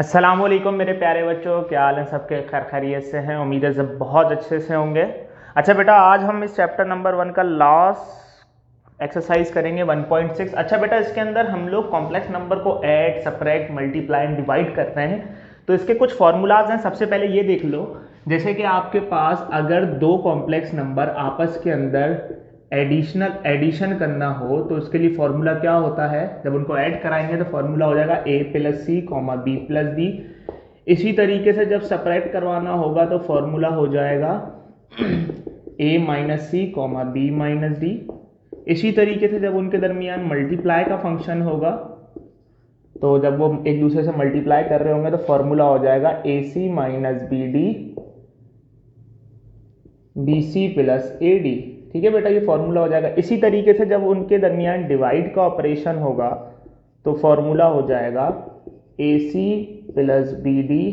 अस्सलामुअलैकुम मेरे प्यारे बच्चों, क्या हाल है? सबके खैर खैरियत से हैं? उम्मीद है सब बहुत अच्छे से होंगे। अच्छा बेटा, आज हम इस चैप्टर नंबर 1 का लास्ट एक्सरसाइज करेंगे 1.6। अच्छा बेटा, इसके अंदर हम लोग कॉम्प्लेक्स नंबर को add, subtract, multiply and divide कर रहे हैं। तो इसके कुछ फॉर्मूलाज हैं। सबसे पहले ये देख लो, जैसे कि आपके पास अगर दो कॉम्प्लेक्स नंबर आपस के अंदर एडिशन करना हो तो उसके लिए फॉर्मूला क्या होता है? जब उनको ऐड कराएंगे तो फॉर्मूला हो जाएगा a plus C comma B plus D. इसी तरीके से जब सपरेट करवाना होगा तो फॉर्मूला हो जाएगा a minus C comma B minus D. इसी तरीके से जब उनके दरमियान मल्टीप्लाई का फंक्शन होगा तो जब वो एक दूसरे से मल्टीप्लाई कर रहे होंगे तो फॉर्मूला हो जाएगा a C minus B d B C plus A d. ठीक है बेटा, ये फॉर्मूला हो जाएगा। इसी तरीके से जब उनके दरमियान डिवाइड का ऑपरेशन होगा तो फॉर्मूला हो जाएगा a c plus B d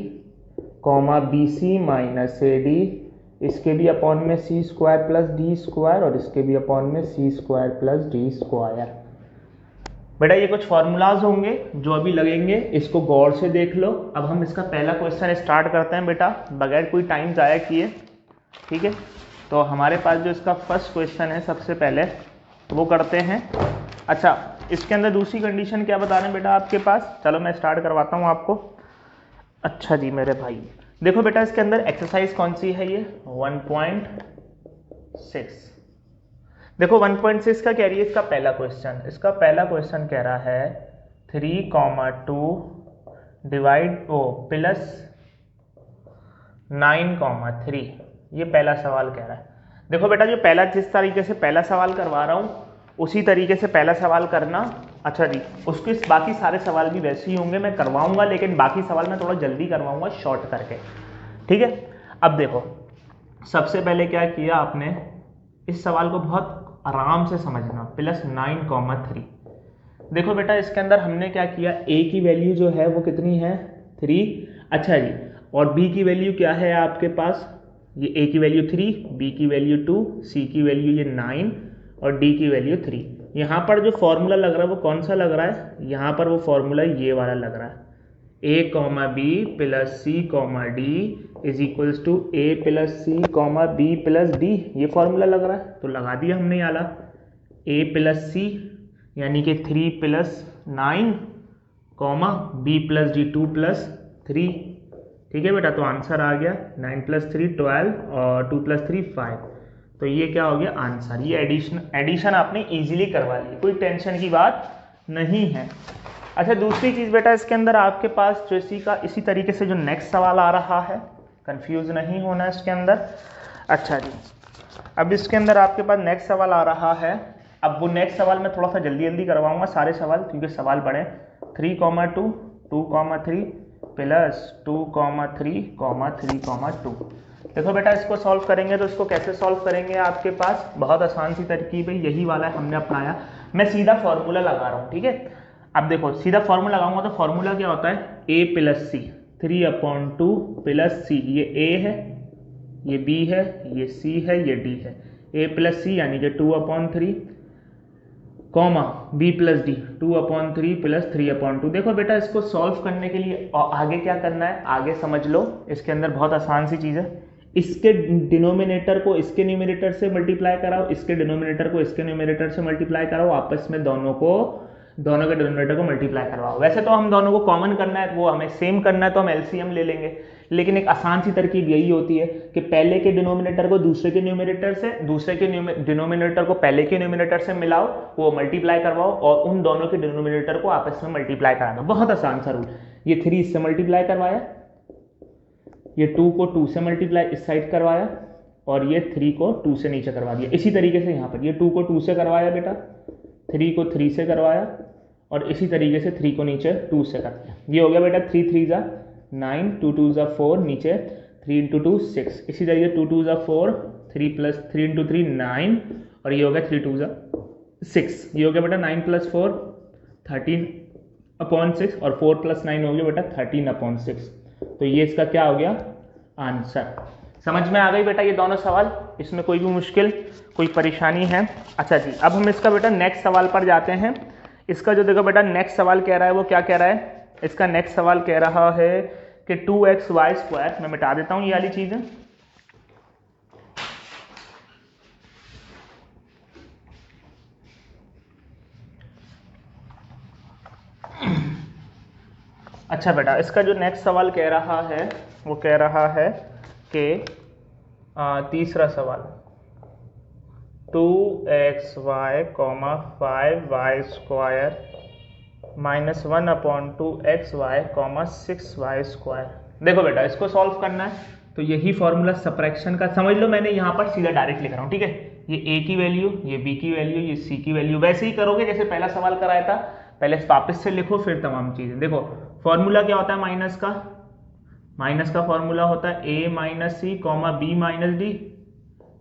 comma B C minus A d, इसके भी अपॉन में c square plus D square और इसके भी अपॉन में c square plus D square. बेटा ये कुछ फॉर्मूलाज होंगे जो अभी लगेंगे, इसको गौर से देख लो। अब हम इसका पहला क्वेश्चन स्टार्ट करते हैं बेटा, बगैर कोई टाइम ज़ाया किए। ठीक है, तो हमारे पास जो इसका फर्स्ट क्वेश्चन है सबसे पहले वो करते हैं। अच्छा, इसके अंदर दूसरी कंडीशन क्या बता रहे हैं बेटा आपके पास? चलो मैं स्टार्ट करवाता हूँ आपको। अच्छा जी मेरे भाई, देखो बेटा इसके अंदर एक्सरसाइज कौन सी है? ये 1.6। देखो 1.6 का कह रही है इसका पहला क्वेश्चन। इसका पहला क्वेश्चन कह रहा है 3,2 डिवाइड प्लस 9,3। ये पहला सवाल कह रहा है। देखो बेटा, जो पहला जिस तरीके से पहला सवाल करवा रहा हूँ उसी तरीके से पहला सवाल करना। अच्छा जी, उसके बाकी सारे सवाल भी वैसे ही होंगे, मैं करवाऊंगा, लेकिन बाकी सवाल मैं थोड़ा जल्दी करवाऊंगा शॉर्ट करके। ठीक है, अब देखो सबसे पहले क्या किया आपने, इस सवाल को बहुत आराम से समझना। प्लस 9,3। देखो बेटा इसके अंदर हमने क्या किया, a की वैल्यू जो है वो कितनी है? 3। अच्छा जी, और b की वैल्यू क्या है आपके पास? ये a की वैल्यू 3, b की वैल्यू 2, c की वैल्यू ये 9 और d की वैल्यू 3। यहाँ पर जो फॉर्मूला लग रहा है वो कौन सा लग रहा है? यहाँ पर वो फॉर्मूला ये वाला लग रहा है, a comma B plus C comma D is equals to a plus C comma B plus D. ये फॉर्मूला लग रहा है, तो लगा दिया हमने वाला a प्लस सी यानी कि 3 plus 9 comma B plus D 2 plus 3। ठीक है बेटा, तो आंसर आ गया 9 प्लस 3 12 और 2 प्लस 3 5। तो ये क्या हो गया आंसर। ये एडिशन आपने इजीली करवा ली, कोई टेंशन की बात नहीं है। अच्छा, दूसरी चीज़ बेटा इसके अंदर आपके पास जो इसी तरीके से जो नेक्स्ट सवाल आ रहा है, कंफ्यूज नहीं होना इसके अंदर। अच्छा जी, अब इसके अंदर आपके पास नेक्स्ट सवाल आ रहा है। अब वो नेक्स्ट सवाल मैं थोड़ा सा जल्दी करवाऊंगा सारे सवाल, क्योंकि सवाल बड़े। 3,2 2,3 प्लस 2,3,3,2। देखो बेटा इसको सॉल्व करेंगे तो इसको कैसे सॉल्व करेंगे? आपके पास बहुत आसान सी तरकीब है, यही वाला है हमने अपनाया। मैं सीधा फॉर्मूला लगा रहा हूँ। ठीक है, अब देखो सीधा फॉर्मूला लगाऊंगा तो फॉर्मूला क्या होता है? a प्लस सी 3/2 प्लस सी, ये a है, ये b है, ये c है, ये d है। a प्लस सी यानी कि 2/3 comma b plus D 2/3 plus 3/2। देखो बेटा इसको सॉल्व करने के लिए आगे क्या करना है, आगे समझ लो। इसके अंदर बहुत आसान सी चीज़ है, इसके डिनोमिनेटर को इसके न्यूमरेटर से मल्टीप्लाई कराओ, इसके डिनोमिनेटर को इसके न्यूमरेटर से मल्टीप्लाई कराओ, आपस में दोनों के डिनोमिनेटर को मल्टीप्लाई करवाओ। वैसे तो हम दोनों को कॉमन करना है, वो हमें सेम करना है तो हम एलसीएम ले लेंगे, लेकिन एक आसान सी तरकीब यही होती है कि पहले के डिनोमिनेटर को दूसरे के न्यूमरेटर से, दूसरे के डिनोमिनेटर को पहले के न्यूमरेटर से मिलाओ, वो मल्टीप्लाई करवाओ और उन दोनों के डिनोमिनेटर को आपस में मल्टीप्लाई कराना। बहुत आसान सा रूल। ये 3 इससे मल्टीप्लाई करवाया, ये 2 को 2 से मल्टीप्लाई इस साइड करवाया और ये 3 को 2 से नीचे करवा दिया। इसी तरीके से यहाँ पर ये 2 को 2 से करवाया बेटा, 3 को 3 से करवाया और इसी तरीके से 3 को नीचे 2 से कर दिया। ये हो गया बेटा 3 3 जा 9, 2 2 जा 4, नीचे 3 × 2 6। इसी तरीके 2 2 जा 4, 3 प्लस 3 × 3 9 और ये हो गया 3 2 जा 6। ये हो गया बेटा 9 प्लस 4 13/6 और 4 प्लस 9 हो गया बेटा 13/6। तो ये इसका क्या हो गया आंसर। समझ में आ गई बेटा ये दोनों सवाल? इसमें कोई भी मुश्किल, कोई परेशानी है? अच्छा जी, अब हम इसका बेटा नेक्स्ट सवाल पर जाते हैं। इसका जो देखो बेटा नेक्स्ट सवाल कह रहा है वो क्या कह रहा है? इसका नेक्स्ट सवाल कह रहा है कि 2xy², मैं मिटा देता हूँ ये वाली चीज़ें। अच्छा बेटा, इसका जो नेक्स्ट सवाल कह रहा है वो कह रहा है कि तीसरा सवाल 2xy, 5y² -1/2xy, 6y²। देखो बेटा, इसको सॉल्व करना है तो यही फॉर्मूला सब्ट्रैक्शन का समझ लो, मैंने यहाँ पर सीधा डायरेक्ट लिख रहा हूँ, ठीक है। ये a की वैल्यू, ये b की वैल्यू, ये c की वैल्यू, वैसे ही करोगे जैसे पहला सवाल कराया था। पहले वापस से लिखो फिर तमाम चीज़ें। देखो फॉर्मूला क्या होता है माइनस का फॉर्मूला होता है a - c, b - d।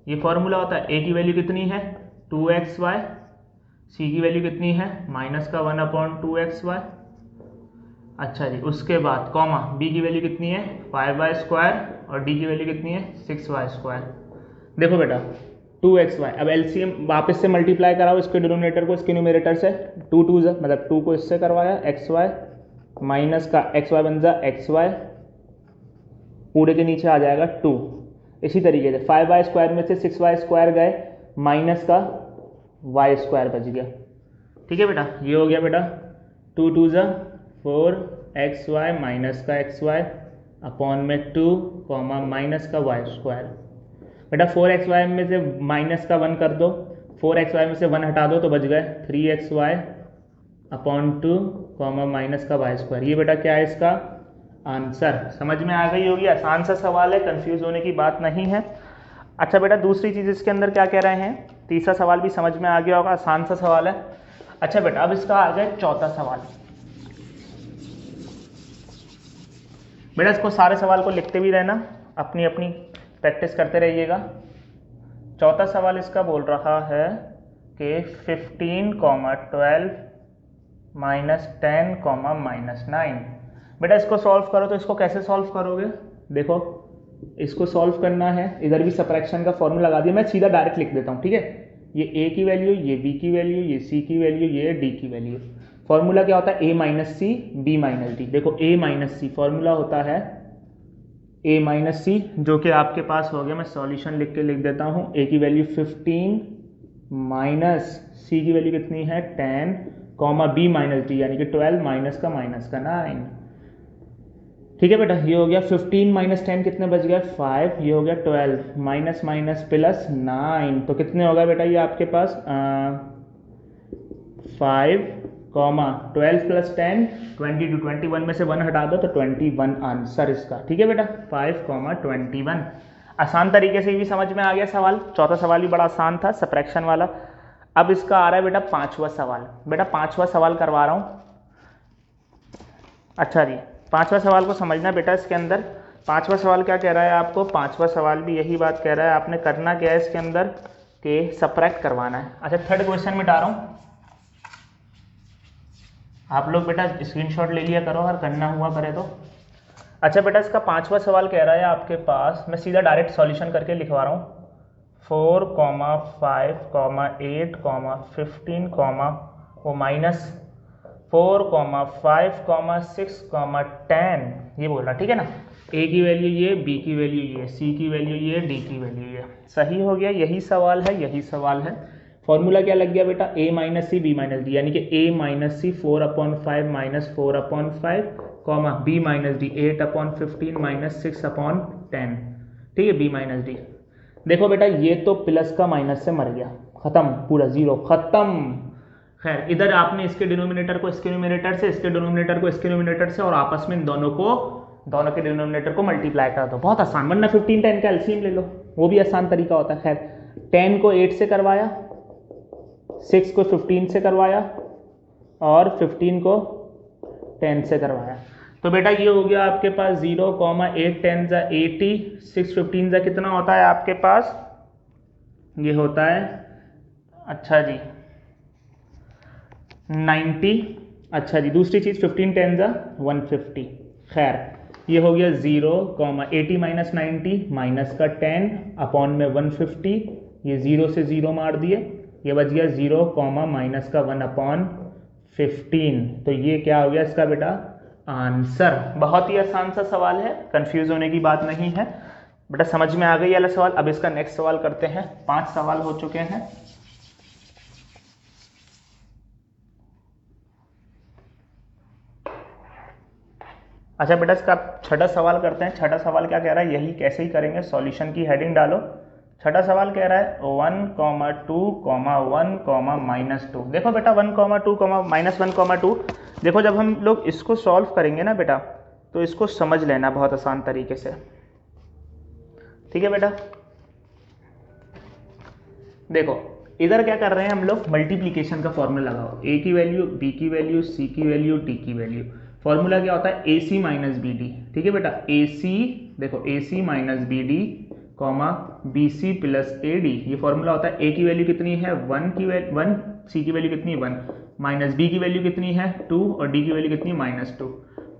ये फॉर्मूला होता है। a की वैल्यू कितनी है 2xy, c की वैल्यू कितनी है -1/2xy। अच्छा जी, उसके बाद कॉमा b की वैल्यू कितनी है 5y² और d की वैल्यू कितनी है 6y²। देखो बेटा 2xy, अब एलसीएम वापस से मल्टीप्लाई कराओ इसके डिनोमिनेटर को इसके न्यूमरेटर से। 2 2 मतलब 2 को इससे करवाया, xy माइनस का xy बन जा xy, पूरे के नीचे आ जाएगा 2। इसी तरीके से 5y² में से 6y² गए, माइनस का y² बच गया। ठीक है बेटा, ये हो गया बेटा 2 2 4xy माइनस का xy अपॉन में 2 कॉमा माइनस का y²। बेटा 4xy में से माइनस का 1 कर दो, 4xy में से 1 हटा दो तो बच गए 3xy अपॉन 2 कॉमा माइनस का y²। ये बेटा क्या है इसका आंसर। समझ में आ गई होगी, आसान सा सवाल है, कंफ्यूज होने की बात नहीं है। अच्छा बेटा, दूसरी चीज़ इसके अंदर क्या कह रहे हैं, तीसरा सवाल भी समझ में आ गया होगा, आसान सा सवाल है। अच्छा बेटा, अब इसका आ गया चौथा सवाल। बेटा इसको सारे सवाल को लिखते भी रहना, अपनी अपनी प्रैक्टिस करते रहिएगा। चौथा सवाल इसका बोल रहा है कि 15, 12 -10, -9। बेटा इसको सॉल्व करो, तो इसको कैसे सॉल्व करोगे। देखो इसको सॉल्व करना है, इधर भी सब्ट्रैक्शन का फॉर्मूला लगा दिया, मैं सीधा डायरेक्ट लिख देता हूँ, ठीक है। ये a की वैल्यू, ये b की वैल्यू, ये c की वैल्यू, ये d की वैल्यू। फॉर्मूला क्या होता है a - c, b - d। देखो a - c फॉर्मूला होता है a - c, जो कि आपके पास हो गया, मैं सॉल्यूशन लिख के लिख देता हूँ। a की वैल्यू 15 माइनस c की वैल्यू कितनी है 10 कॉमा b - d यानी कि 12 माइनस का 9। ठीक है बेटा, ये हो गया 15 - 10 कितने बच गया 5, ये हो गया 12 माइनस माइनस प्लस 9, तो कितने होगा बेटा ये आपके पास 5 कॉमा 12 + 10 22, 21 में से 1 हटा दो तो 21 आंसर इसका। ठीक है बेटा 5,21। आसान तरीके से भी समझ में आ गया सवाल। चौथा सवाल भी बड़ा आसान था, सब्ट्रैक्शन वाला। अब इसका आ रहा है बेटा पांचवा सवाल। बेटा पांचवा सवाल करवा रहा हूँ। अच्छा जी, पांचवा सवाल को समझना बेटा। इसके अंदर पांचवा सवाल क्या कह रहा है आपको, पांचवा सवाल भी यही बात कह रहा है, आपने करना क्या है इसके अंदर कि सब्ट्रैक्ट करवाना है। अच्छा, थर्ड क्वेश्चन मिटा रहा हूँ, आप लोग बेटा स्क्रीनशॉट ले लिया करो अगर करना हुआ करे तो। अच्छा बेटा, इसका पांचवा सवाल कह रहा है आपके पास, मैं सीधा डायरेक्ट सॉल्यूशन करके लिखवा रहा हूँ। 4, 5, 8, 15, वो माइनस 4, 5, 6, 10 ये बोल रहा, ठीक है ना। a की वैल्यू ये, b की वैल्यू ये, c की वैल्यू ये, d की वैल्यू ये। सही हो गया, यही सवाल है, यही सवाल है। फॉर्मूला क्या लग गया बेटा a - c b - d यानी कि a - c 4/5 - 4/5 comma b - d 8/15 - 6/10। ठीक है, b - d। देखो बेटा ये तो प्लस का माइनस से मर गया, खत्म, पूरा जीरो खत्म। खैर, इधर आपने इसके डिनोमिनेटर को इसके न्यूमरेटर से, इसके डिनोमिनेटर को इसके न्यूमरेटर से, और आपस में दोनों के डिनोमिनेटर को मल्टीप्लाई कर दो। बहुत आसान, वरना 15 10 का एलसीएम ले लो, वो भी आसान तरीका होता है। खैर 10 को 8 से करवाया, 6 को 15 से करवाया और 15 को 10 से करवाया। तो बेटा ये हो गया आपके पास 0, 8 10 = 80, 6 15 = कितना होता है आपके पास, ये होता है अच्छा जी 90। अच्छा जी, दूसरी चीज़ 15 10 = 150। खैर ये हो गया 0, 80 - 90 माइनस का 10 अपॉन में 150, ये 0 से 0 मार दिए, ये बच गया 0, माइनस का 1/15। तो ये क्या हो गया इसका बेटा आंसर। बहुत ही आसान सा सवाल है, कंफ्यूज होने की बात नहीं है बेटा, समझ में आ गई वाला सवाल। अब इसका नेक्स्ट सवाल करते हैं। 5 सवाल हो चुके हैं। अच्छा बेटा, इसका छठा सवाल करते हैं। छठा सवाल क्या कह रहा है, यही कैसे ही करेंगे, सॉल्यूशन की हेडिंग डालो। छठा सवाल कह रहा है 1, 2, 1, -2। देखो बेटा 1, 2, -1, 2, देखो जब हम लोग इसको सॉल्व करेंगे ना बेटा, तो इसको समझ लेना बहुत आसान तरीके से, ठीक है बेटा। देखो इधर क्या कर रहे हैं हम लोग, मल्टीप्लीकेशन का फॉर्मूला लगाओ। ए की वैल्यू, बी की वैल्यू, सी की वैल्यू, डी की वैल्यू। फॉर्मूला क्या होता है, a C minus B d, ठीक है बेटा। ए सी, देखो a C minus B d comma B C plus A d, ये फॉर्मूला होता है। ए की वैल्यू कितनी है 1 की वैल्यू 1, सी की वैल्यू कितनी है 1, माइनस बी की वैल्यू कितनी है 2 और डी की वैल्यू कितनी है -2,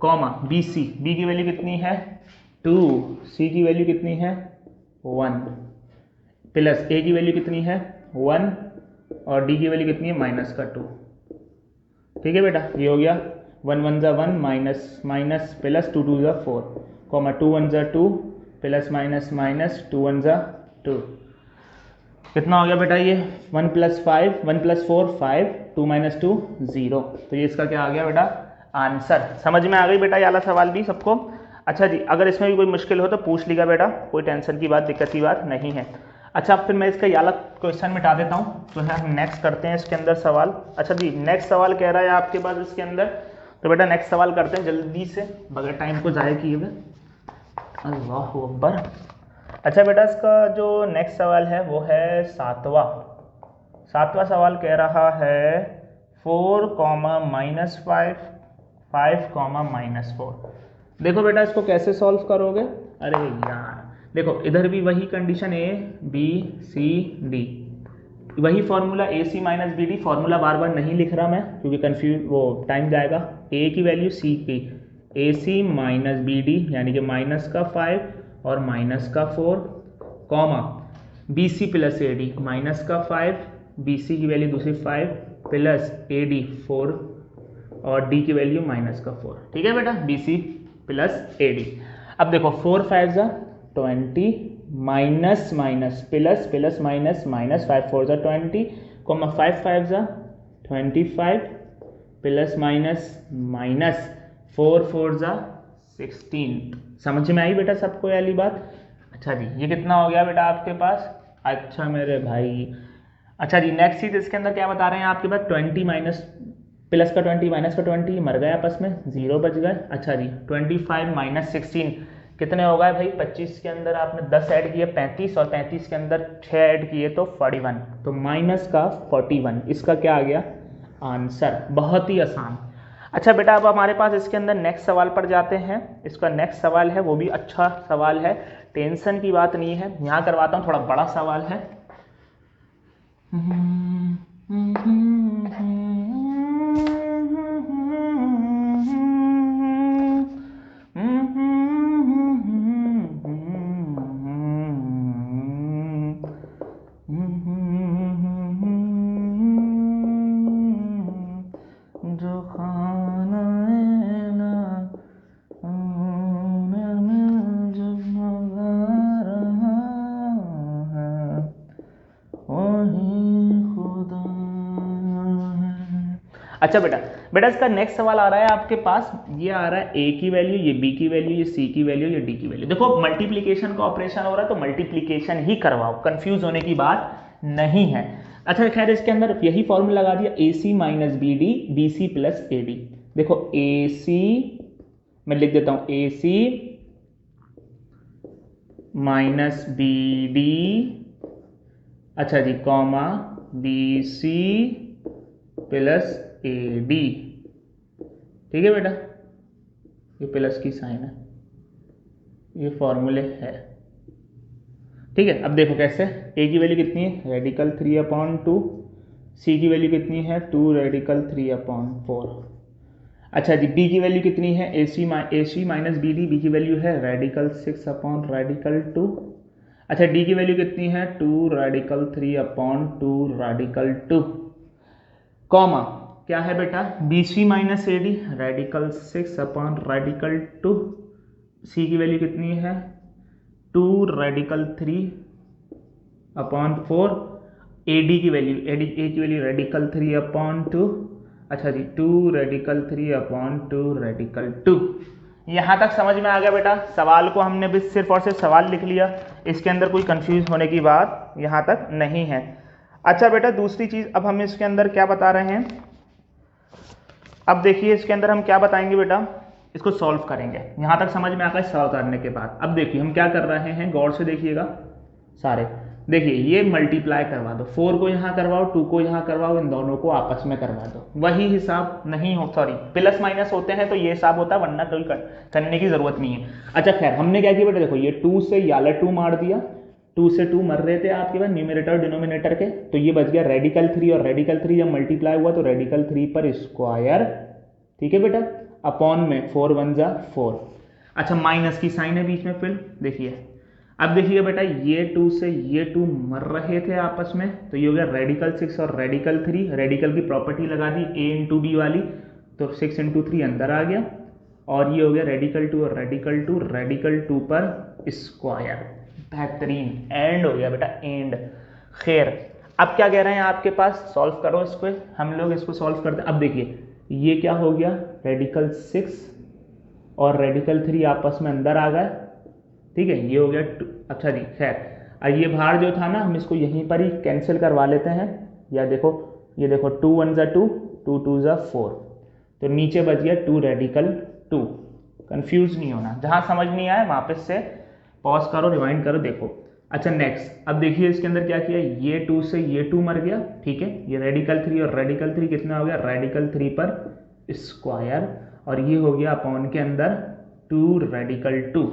कॉमा बी सी, बी की वैल्यू कितनी है 2, सी की वैल्यू कितनी है 1, प्लस ए की वैल्यू कितनी है 1 और डी की वैल्यू कितनी है -2, ठीक है बेटा। ये हो गया 1 1 ज़ा 1 माइनस माइनस प्लस 2 2 ज़ा 4, कॉमा 2 1 ज़ा 2 प्लस माइनस माइनस 2 1 ज़ा 2, कितना हो गया बेटा ये 1 + 5, 1 + 4 5, 2 - 2 0। तो ये इसका क्या आ गया बेटा, आंसर। समझ में आ गई बेटा ये वाला सवाल भी सबको। अच्छा जी, अगर इसमें भी कोई मुश्किल हो तो पूछ लीजिएगा बेटा, कोई टेंशन की बात, दिक्कत की बात नहीं है। अच्छा फिर मैं इसका ये वाला क्वेश्चन मिटा देता हूँ, तो है हम नेक्स्ट करते हैं इसके अंदर सवाल। अच्छा जी, नेक्स्ट सवाल कह रहा है आपके पास इसके अंदर, तो बेटा नेक्स्ट सवाल करते हैं जल्दी से, बगैर टाइम को ज़ाया किए हुए। अल्लाहु अकबर। अच्छा बेटा, इसका जो नेक्स्ट सवाल है वो है सातवां सवाल कह रहा है 4, -5, 5, -4। देखो बेटा इसको कैसे सॉल्व करोगे, अरे यार देखो इधर भी वही condition, a b c d, वही formula a C minus B d. Formula बार बार नहीं लिख रहा मैं क्योंकि कंफ्यूज वो टाइम जाएगा। ए की वैल्यू सी की, A C minus B D यानी कि -5 और -4, कॉमा बी सी प्लस ए डी -5, बी सी की वैल्यू दूसरी 5 प्लस ए डी 4 और डी की वैल्यू -4, ठीक है बेटा, बी सी प्लस ए डी। अब देखो 4 5 ज़ा 20 minus minus plus plus minus minus 5 4 ज़ा 20, कॉमा 5 5 ज़ा 25 प्लस माइनस माइनस 4 4 ज़ा 16। समझ में आई बेटा सबको वाली बात। अच्छा जी, ये कितना हो गया बेटा आपके पास, अच्छा मेरे भाई। अच्छा जी, नेक्स्ट चीज इसके अंदर क्या बता रहे हैं आपके पास, 20 माइनस प्लस का 20 माइनस का 20 मर गए आपस में, 0 बच गए। अच्छा जी, 25 - 16 कितने हो गए भाई, 25 के अंदर आपने 10 ऐड किए 35 और 35 के अंदर 6 ऐड किए तो 41, तो माइनस का 41, इसका क्या आ गया आंसर। बहुत ही आसान। अच्छा बेटा, अब हमारे पास इसके अंदर नेक्स्ट सवाल पर जाते हैं। इसका नेक्स्ट सवाल है वो भी अच्छा सवाल है, टेंशन की बात नहीं है। यहाँ करवाता हूँ, थोड़ा बड़ा सवाल है। जो खाना जब रहा है वही खुदा है। अच्छा बेटा इसका नेक्स्ट सवाल आ रहा है आपके पास, ये आ रहा है ए की वैल्यू, ये बी की वैल्यू, ये सी की वैल्यू, ये डी की वैल्यू। देखो मल्टीप्लिकेशन का ऑपरेशन हो रहा है तो मल्टीप्लिकेशन ही करवाओ, कंफ्यूज होने की बात नहीं है। अच्छा खैर, इसके अंदर यही फॉर्मूला लगा दिया, a C minus B d, B C plus A d. देखो ए सी, मैं लिख देता हूं a C minus B d, अच्छा जी, कॉमा बी सी प्लस ए डी, ठीक है बेटा, ये प्लस की साइन है, ये फॉर्मूले है, ठीक है। अब देखो कैसे, ए की वैल्यू कितनी है रेडिकल 3/2, सी की वैल्यू कितनी है 2 रेडिकल 3/4। अच्छा जी, बी की वैल्यू कितनी है a C minus B d, B की वैल्यू है रेडिकल 6/2। अच्छा, डी की वैल्यू कितनी है 2 रेडिकल 3/2 रेडिकल 2, कॉमा क्या है बेटा, बी सी माइनस ए D, radical 6 upon radical 2, C की वैल्यू कितनी है 2 रेडिकल 3 अपॉन 4, ए डी की वैल्यू ए की वैल्यू रेडिकल 3 अपॉन 2, अच्छा जी 2 रेडिकल 3 अपॉन 2 रेडिकल 2। यहाँ तक समझ में आ गया बेटा। सवाल को हमने भी सिर्फ और सिर्फ सवाल लिख लिया, इसके अंदर कोई कंफ्यूज होने की बात यहाँ तक नहीं है। अच्छा बेटा दूसरी चीज़, अब हम इसके अंदर क्या बता रहे हैं, अब देखिए इसके अंदर हम क्या बताएंगे बेटा, इसको सॉल्व करेंगे। यहाँ तक समझ में आ गया सॉल्व करने के बाद। अब देखिए हम क्या कर रहे हैं, गौर से देखिएगा सारे, देखिए ये मल्टीप्लाई करवा दो, 4 को यहाँ करवाओ, 2 को यहाँ करवाओ, इन दोनों को आपस में करवा दो। वही हिसाब नहीं हो, सॉरी प्लस माइनस होते हैं तो ये हिसाब होता है, वरना कोई करने की जरूरत नहीं है। अच्छा खैर हमने क्या किया बेटा, देखो ये 2 से याला 2 मार दिया, 2 से 2 मर रहे थे आपके पास न्यूमरेटर और डिनोमिनेटर के, तो ये बच गया रेडिकल 3, और रेडिकल 3 जब मल्टीप्लाई हुआ तो रेडिकल 3 पर स्क्वायर, ठीक है बेटा, अपॉन में 4 1 जा 4। अच्छा माइनस की साइन है बीच में, फिर देखिए अब देखिए बेटा ये 2 से ये 2 मर रहे थे आपस में, तो ये हो गया रेडिकल 6 और रेडिकल 3, रेडिकल की प्रॉपर्टी लगा दी a इंटू बी वाली, तो 6 इंटू 3 अंदर आ गया, और ये हो गया रेडिकल 2 और रेडिकल 2, रेडिकल 2 पर स्क्वायर। बेहतरीन, एंड हो गया बेटा, एंड। खैर अब क्या कह रहे हैं आपके पास, सॉल्व करो इसको, हम लोग इसको सॉल्व करते हैं। अब देखिए ये क्या हो गया, रेडिकल 6 और रेडिकल 3 आपस में अंदर आ गए, ठीक है, ये हो गया 2। अच्छा जी खैर, अब ये बाहर जो था ना, हम इसको यहीं पर ही कैंसिल करवा लेते हैं, या देखो ये देखो 2 1 जा 2, 2 2 जा 4, तो नीचे बच गया 2 रेडिकल 2। कंफ्यूज नहीं होना, जहां समझ नहीं आए वापस से पॉज करो, रिवाइंड करो, देखो। अच्छा नेक्स्ट, अब देखिए इसके अंदर क्या किया, ये 2 से ये 2 मर गया, ठीक है, ये रेडिकल 3 और रेडिकल 3 कितना हो गया, रेडिकल 3 पर स्क्वायर, और ये हो गया अपॉन के अंदर 2 रेडिकल 2।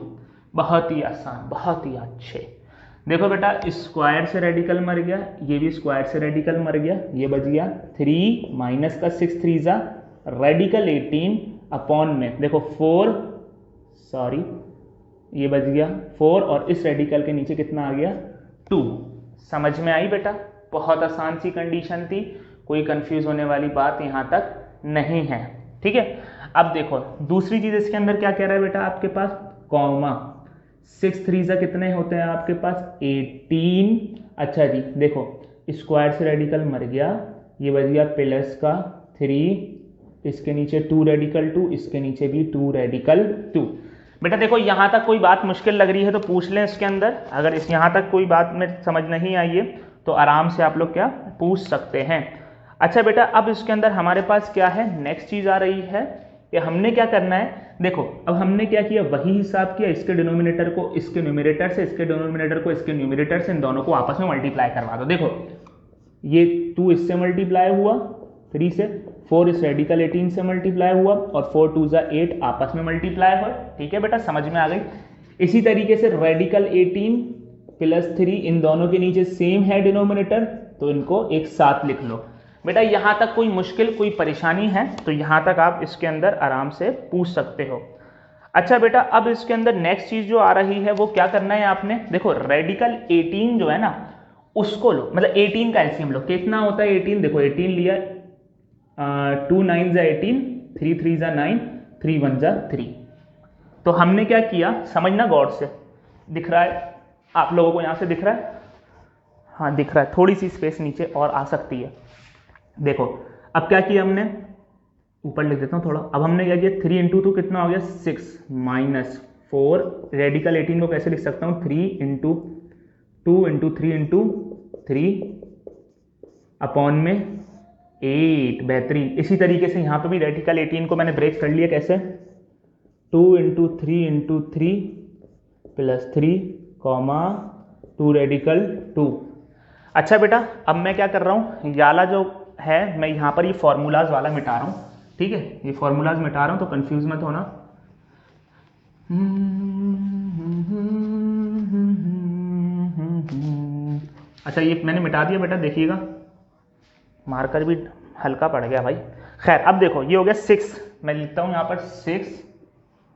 बहुत ही आसान, बहुत ही अच्छे। देखो बेटा स्क्वायर से रेडिकल मर गया, ये भी स्क्वायर से रेडिकल मर गया, ये बच गया 3 माइनस का 6 3 जा रेडिकल 18 अपॉन में देखो 4, सॉरी ये बच गया 4, और इस रेडिकल के नीचे कितना आ गया 2। समझ में आई बेटा, बहुत आसान सी कंडीशन थी, कोई कंफ्यूज होने वाली बात यहाँ तक नहीं है, ठीक है। अब देखो दूसरी चीज इसके अंदर क्या कह रहा है बेटा आपके पास, कॉमा 6 3 जा कितने होते हैं आपके पास 18। अच्छा जी देखो स्क्वायर से रेडिकल मर गया, ये बच गया प्लस का 3, इसके नीचे 2 रेडिकल 2, इसके नीचे भी 2 रेडिकल 2। बेटा देखो यहाँ तक कोई बात मुश्किल लग रही है तो पूछ लें इसके अंदर, अगर इस यहाँ तक कोई बात में समझ नहीं आई है तो आराम से आप लोग क्या पूछ सकते हैं। अच्छा बेटा अब इसके अंदर हमारे पास क्या है, नेक्स्ट चीज आ रही है कि हमने क्या करना है। देखो अब हमने क्या किया, वही हिसाब किया, इसके डिनोमिनेटर को इसके न्यूमरेटर से, इसके डिनोमिनेटर को इसके न्यूमरेटर से, इन दोनों को आपस में मल्टीप्लाई करवा दो। देखो ये 2 इससे मल्टीप्लाई हुआ 3 से, 4 इस रेडिकल 18 से मल्टीप्लाई हुआ, और 4 2 जा 8 आपस में मल्टीप्लाई हुआ, ठीक है बेटा समझ में आ गई। इसी तरीके से रेडिकल 18 प्लस 3 इन दोनों के नीचे सेम है डिनोमिनेटर, तो इनको एक साथ लिख लो। बेटा यहाँ तक कोई मुश्किल कोई परेशानी है तो यहाँ तक आप इसके अंदर आराम से पूछ सकते हो। अच्छा बेटा अब इसके अंदर नेक्स्ट चीज जो आ रही है वो क्या करना है आपने, देखो रेडिकल 18 जो है ना उसको लो, मतलब 18 का एलसीएम लो। कितना होता है 18, देखो 18 लिया, 2 9 जा 18, 3 3 जा 9, 3 1 जा 3। तो हमने क्या किया, समझना गौर से, दिख रहा है आप लोगों को, यहाँ से दिख रहा है, हाँ दिख रहा है, थोड़ी सी स्पेस नीचे और आ सकती है। देखो अब क्या किया हमने, ऊपर लिख देता हूँ थोड़ा, अब हमने क्या किया 3 इंटू 2 कितना हो गया 6 माइनस 4, रेडिकल 18 को कैसे लिख सकता हूँ 3 इंटू 2 इंटू 3 इंटू 3 अपॉन में 8। बेहतरीन। इसी तरीके से यहाँ पे भी रेडिकल 18 को मैंने ब्रेक कर लिया, कैसे 2 into 3 into 3 plus 3 comma 2 radical 2। अच्छा बेटा अब मैं क्या कर रहा हूँ, याला जो है मैं यहाँ पर ये फॉर्मूलाज वाला मिटा रहा हूँ, ठीक है, ये फॉर्मूलाज मिटा रहा हूँ तो कंफ्यूज मत होना। अच्छा ये मैंने मिटा दिया बेटा, देखिएगा मार्कर भी हल्का पड़ गया भाई। खैर अब देखो ये हो गया 6, मैं लिखता हूँ यहाँ पर 6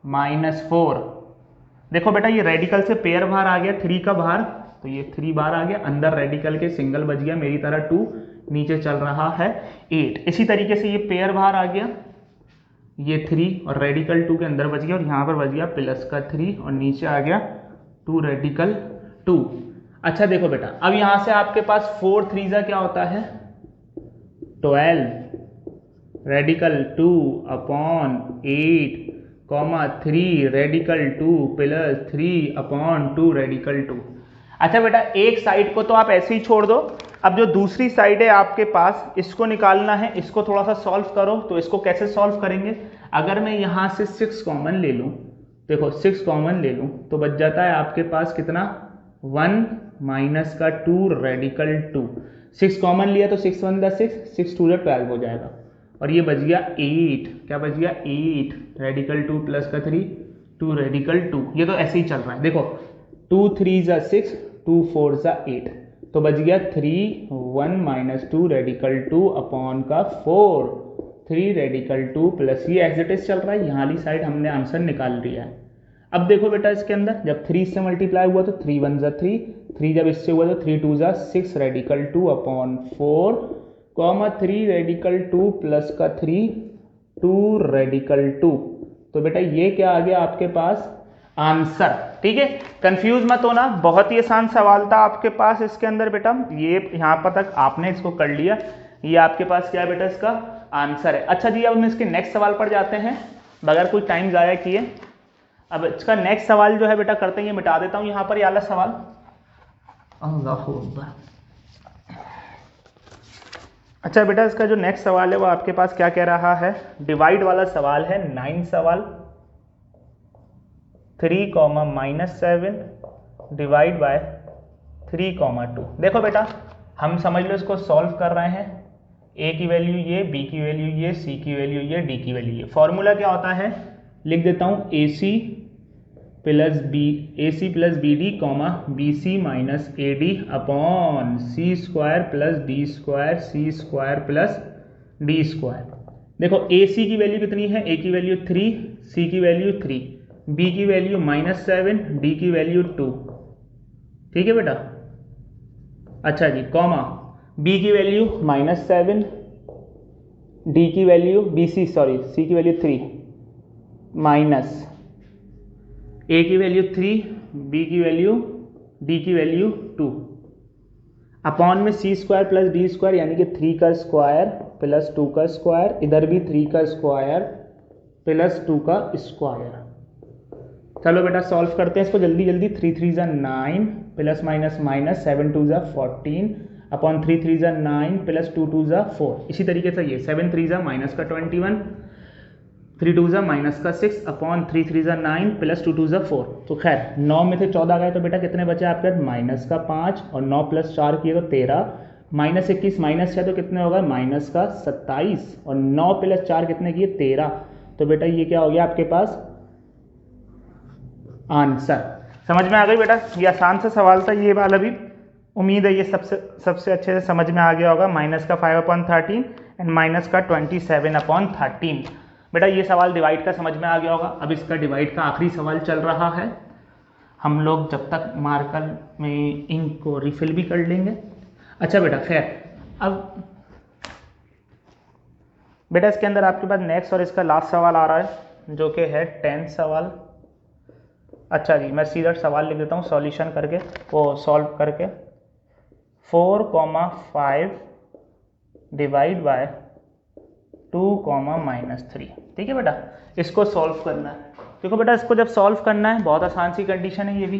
माइनस 4। देखो बेटा ये रेडिकल से पेयर बाहर आ गया, 3 का बाहर, तो ये 3 बाहर आ गया, अंदर रेडिकल के सिंगल बच गया मेरी तरह 2, नीचे चल रहा है 8। इसी तरीके से ये पेयर बाहर आ गया, ये 3 और रेडिकल 2 के अंदर बच गया और यहाँ पर बच गया प्लस का 3 और नीचे आ गया 2 रेडिकल 2। अच्छा देखो बेटा, अब यहाँ से आपके पास 4 3 क्या होता है 12 radical 2 upon 8 comma 3 radical 2 plus 3 upon 2 radical 2। अच्छा बेटा, एक साइड को तो आप ऐसे ही छोड़ दो। अब जो दूसरी साइड है आपके पास, इसको निकालना है, इसको थोड़ा सा सॉल्व करो। तो इसको कैसे सॉल्व करेंगे, अगर मैं यहाँ से 6 कॉमन ले लूँ, देखो 6 कॉमन ले लूँ तो बच जाता है आपके पास कितना 1 माइनस का 2 रेडिकल 2। 6 कॉमन लिया तो 6 1 दा 6, 6 2 दा 12 हो जाएगा और ये बच गया 8। क्या बच गया 8 रेडिकल 2 प्लस का 3 2 रेडिकल 2। ये तो ऐसे ही चल रहा है, देखो 2 3 ज़ा 6 2 4 ज़ा 8, तो बच गया 3 1 माइनस 2 रेडिकल 2 अपॉन का 4 3 रेडिकल 2 प्लस ये एज इट इज चल रहा है। यहाँ वाली साइड हमने आंसर निकाल लिया है। अब देखो बेटा, इसके अंदर जब 3 से मल्टीप्लाई हुआ तो 3 1 ज़ा 3, 3 जब इससे हुआ तो 3 2 ज़ा 6 radical 2 upon 4 comma 3 radical 2 plus का 3 2 रेडिकल 2। तो बेटा ये क्या आ गया आपके पास आंसर। ठीक है, कंफ्यूज मत होना, बहुत ही आसान सवाल था आपके पास इसके अंदर बेटा। ये यहाँ पर तक आपने इसको कर लिया, ये आपके पास क्या है बेटा इसका आंसर है। अच्छा जी, अब हम इसके नेक्स्ट सवाल पर जाते हैं बगैर कोई टाइम ज़ाया किए। अब इसका नेक्स्ट सवाल जो है बेटा करते हैं, ये मिटा देता हूँ यहाँ पर ये वाला सवाल। अल्लाहू अकबर। अच्छा बेटा, इसका जो नेक्स्ट सवाल है वो आपके पास क्या कह रहा है, डिवाइड वाला सवाल है, 9 सवाल 3 -7 डिवाइड बाय 3 2। देखो बेटा, हम समझ लो इसको सॉल्व कर रहे हैं। ए की वैल्यू ये, बी की वैल्यू ये, सी की वैल्यू ये, डी की वैल्यू ये। फॉर्मूला क्या होता है, लिख देता हूँ a c plus B d comma B C minus A D upon C square plus D square c square plus D square. देखो ए सी की वैल्यू कितनी है, ए की वैल्यू 3, सी की वैल्यू 3, बी की वैल्यू -7, डी की वैल्यू 2। ठीक है बेटा। अच्छा जी, कॉमा बी की वैल्यू -7, डी की वैल्यू सी की वैल्यू 3 माइनस ए की वैल्यू 3, बी की वैल्यू, डी की वैल्यू 2 अपॉन में c square plus D square यानी कि 3 का स्क्वायर प्लस 2 का स्क्वायर, इधर भी 3 का स्क्वायर प्लस 2 का स्क्वायर। चलो बेटा सॉल्व करते हैं इसको जल्दी जल्दी। 3 3 ज़ा 9 प्लस माइनस माइनस 7 2 ज़ा 14 अपॉन 3 3 ज़ा 9 प्लस 2 2 ज़ा 4। इसी तरीके से ये 7 3 ज़ा माइनस का 21, 3 2 ज़ा माइनस का 6 अपॉन 3 3 ज़ा 9 प्लस 2 2 ज़ा 4। तो खैर 9 में से 14 गए तो बेटा कितने बचे आपके पास, माइनस का 5 और 9 प्लस 4 किए तो 13, माइनस 21 माइनस 6 तो कितने होगा, माइनस का 27 और 9 प्लस 4 कितने किए 13। तो बेटा ये क्या हो गया आपके पास आंसर। समझ में आ गई बेटा, ये आसान सा सवाल था ये वाला भी। उम्मीद है ये सबसे अच्छे से समझ में आ गया होगा। माइनस का 5/13 एंड माइनस का 27/13। बेटा ये सवाल डिवाइड का समझ में आ गया होगा। अब इसका डिवाइड का आखिरी सवाल चल रहा है। हम लोग जब तक मार्कर में इंक को रिफिल भी कर लेंगे। अच्छा बेटा खैर, अब बेटा इसके अंदर आपके पास नेक्स्ट और इसका लास्ट सवाल आ रहा है जो कि है 10th सवाल। अच्छा जी, मैं सीधा सवाल लिख देता हूँ सॉल्यूशन करके, वो सॉल्व करके। 4,5 डिवाइड बाय 2,-3। ठीक है बेटा, इसको सॉल्व करना है। देखो बेटा इसको जब सॉल्व करना है बहुत आसान सी कंडीशन है ये भी।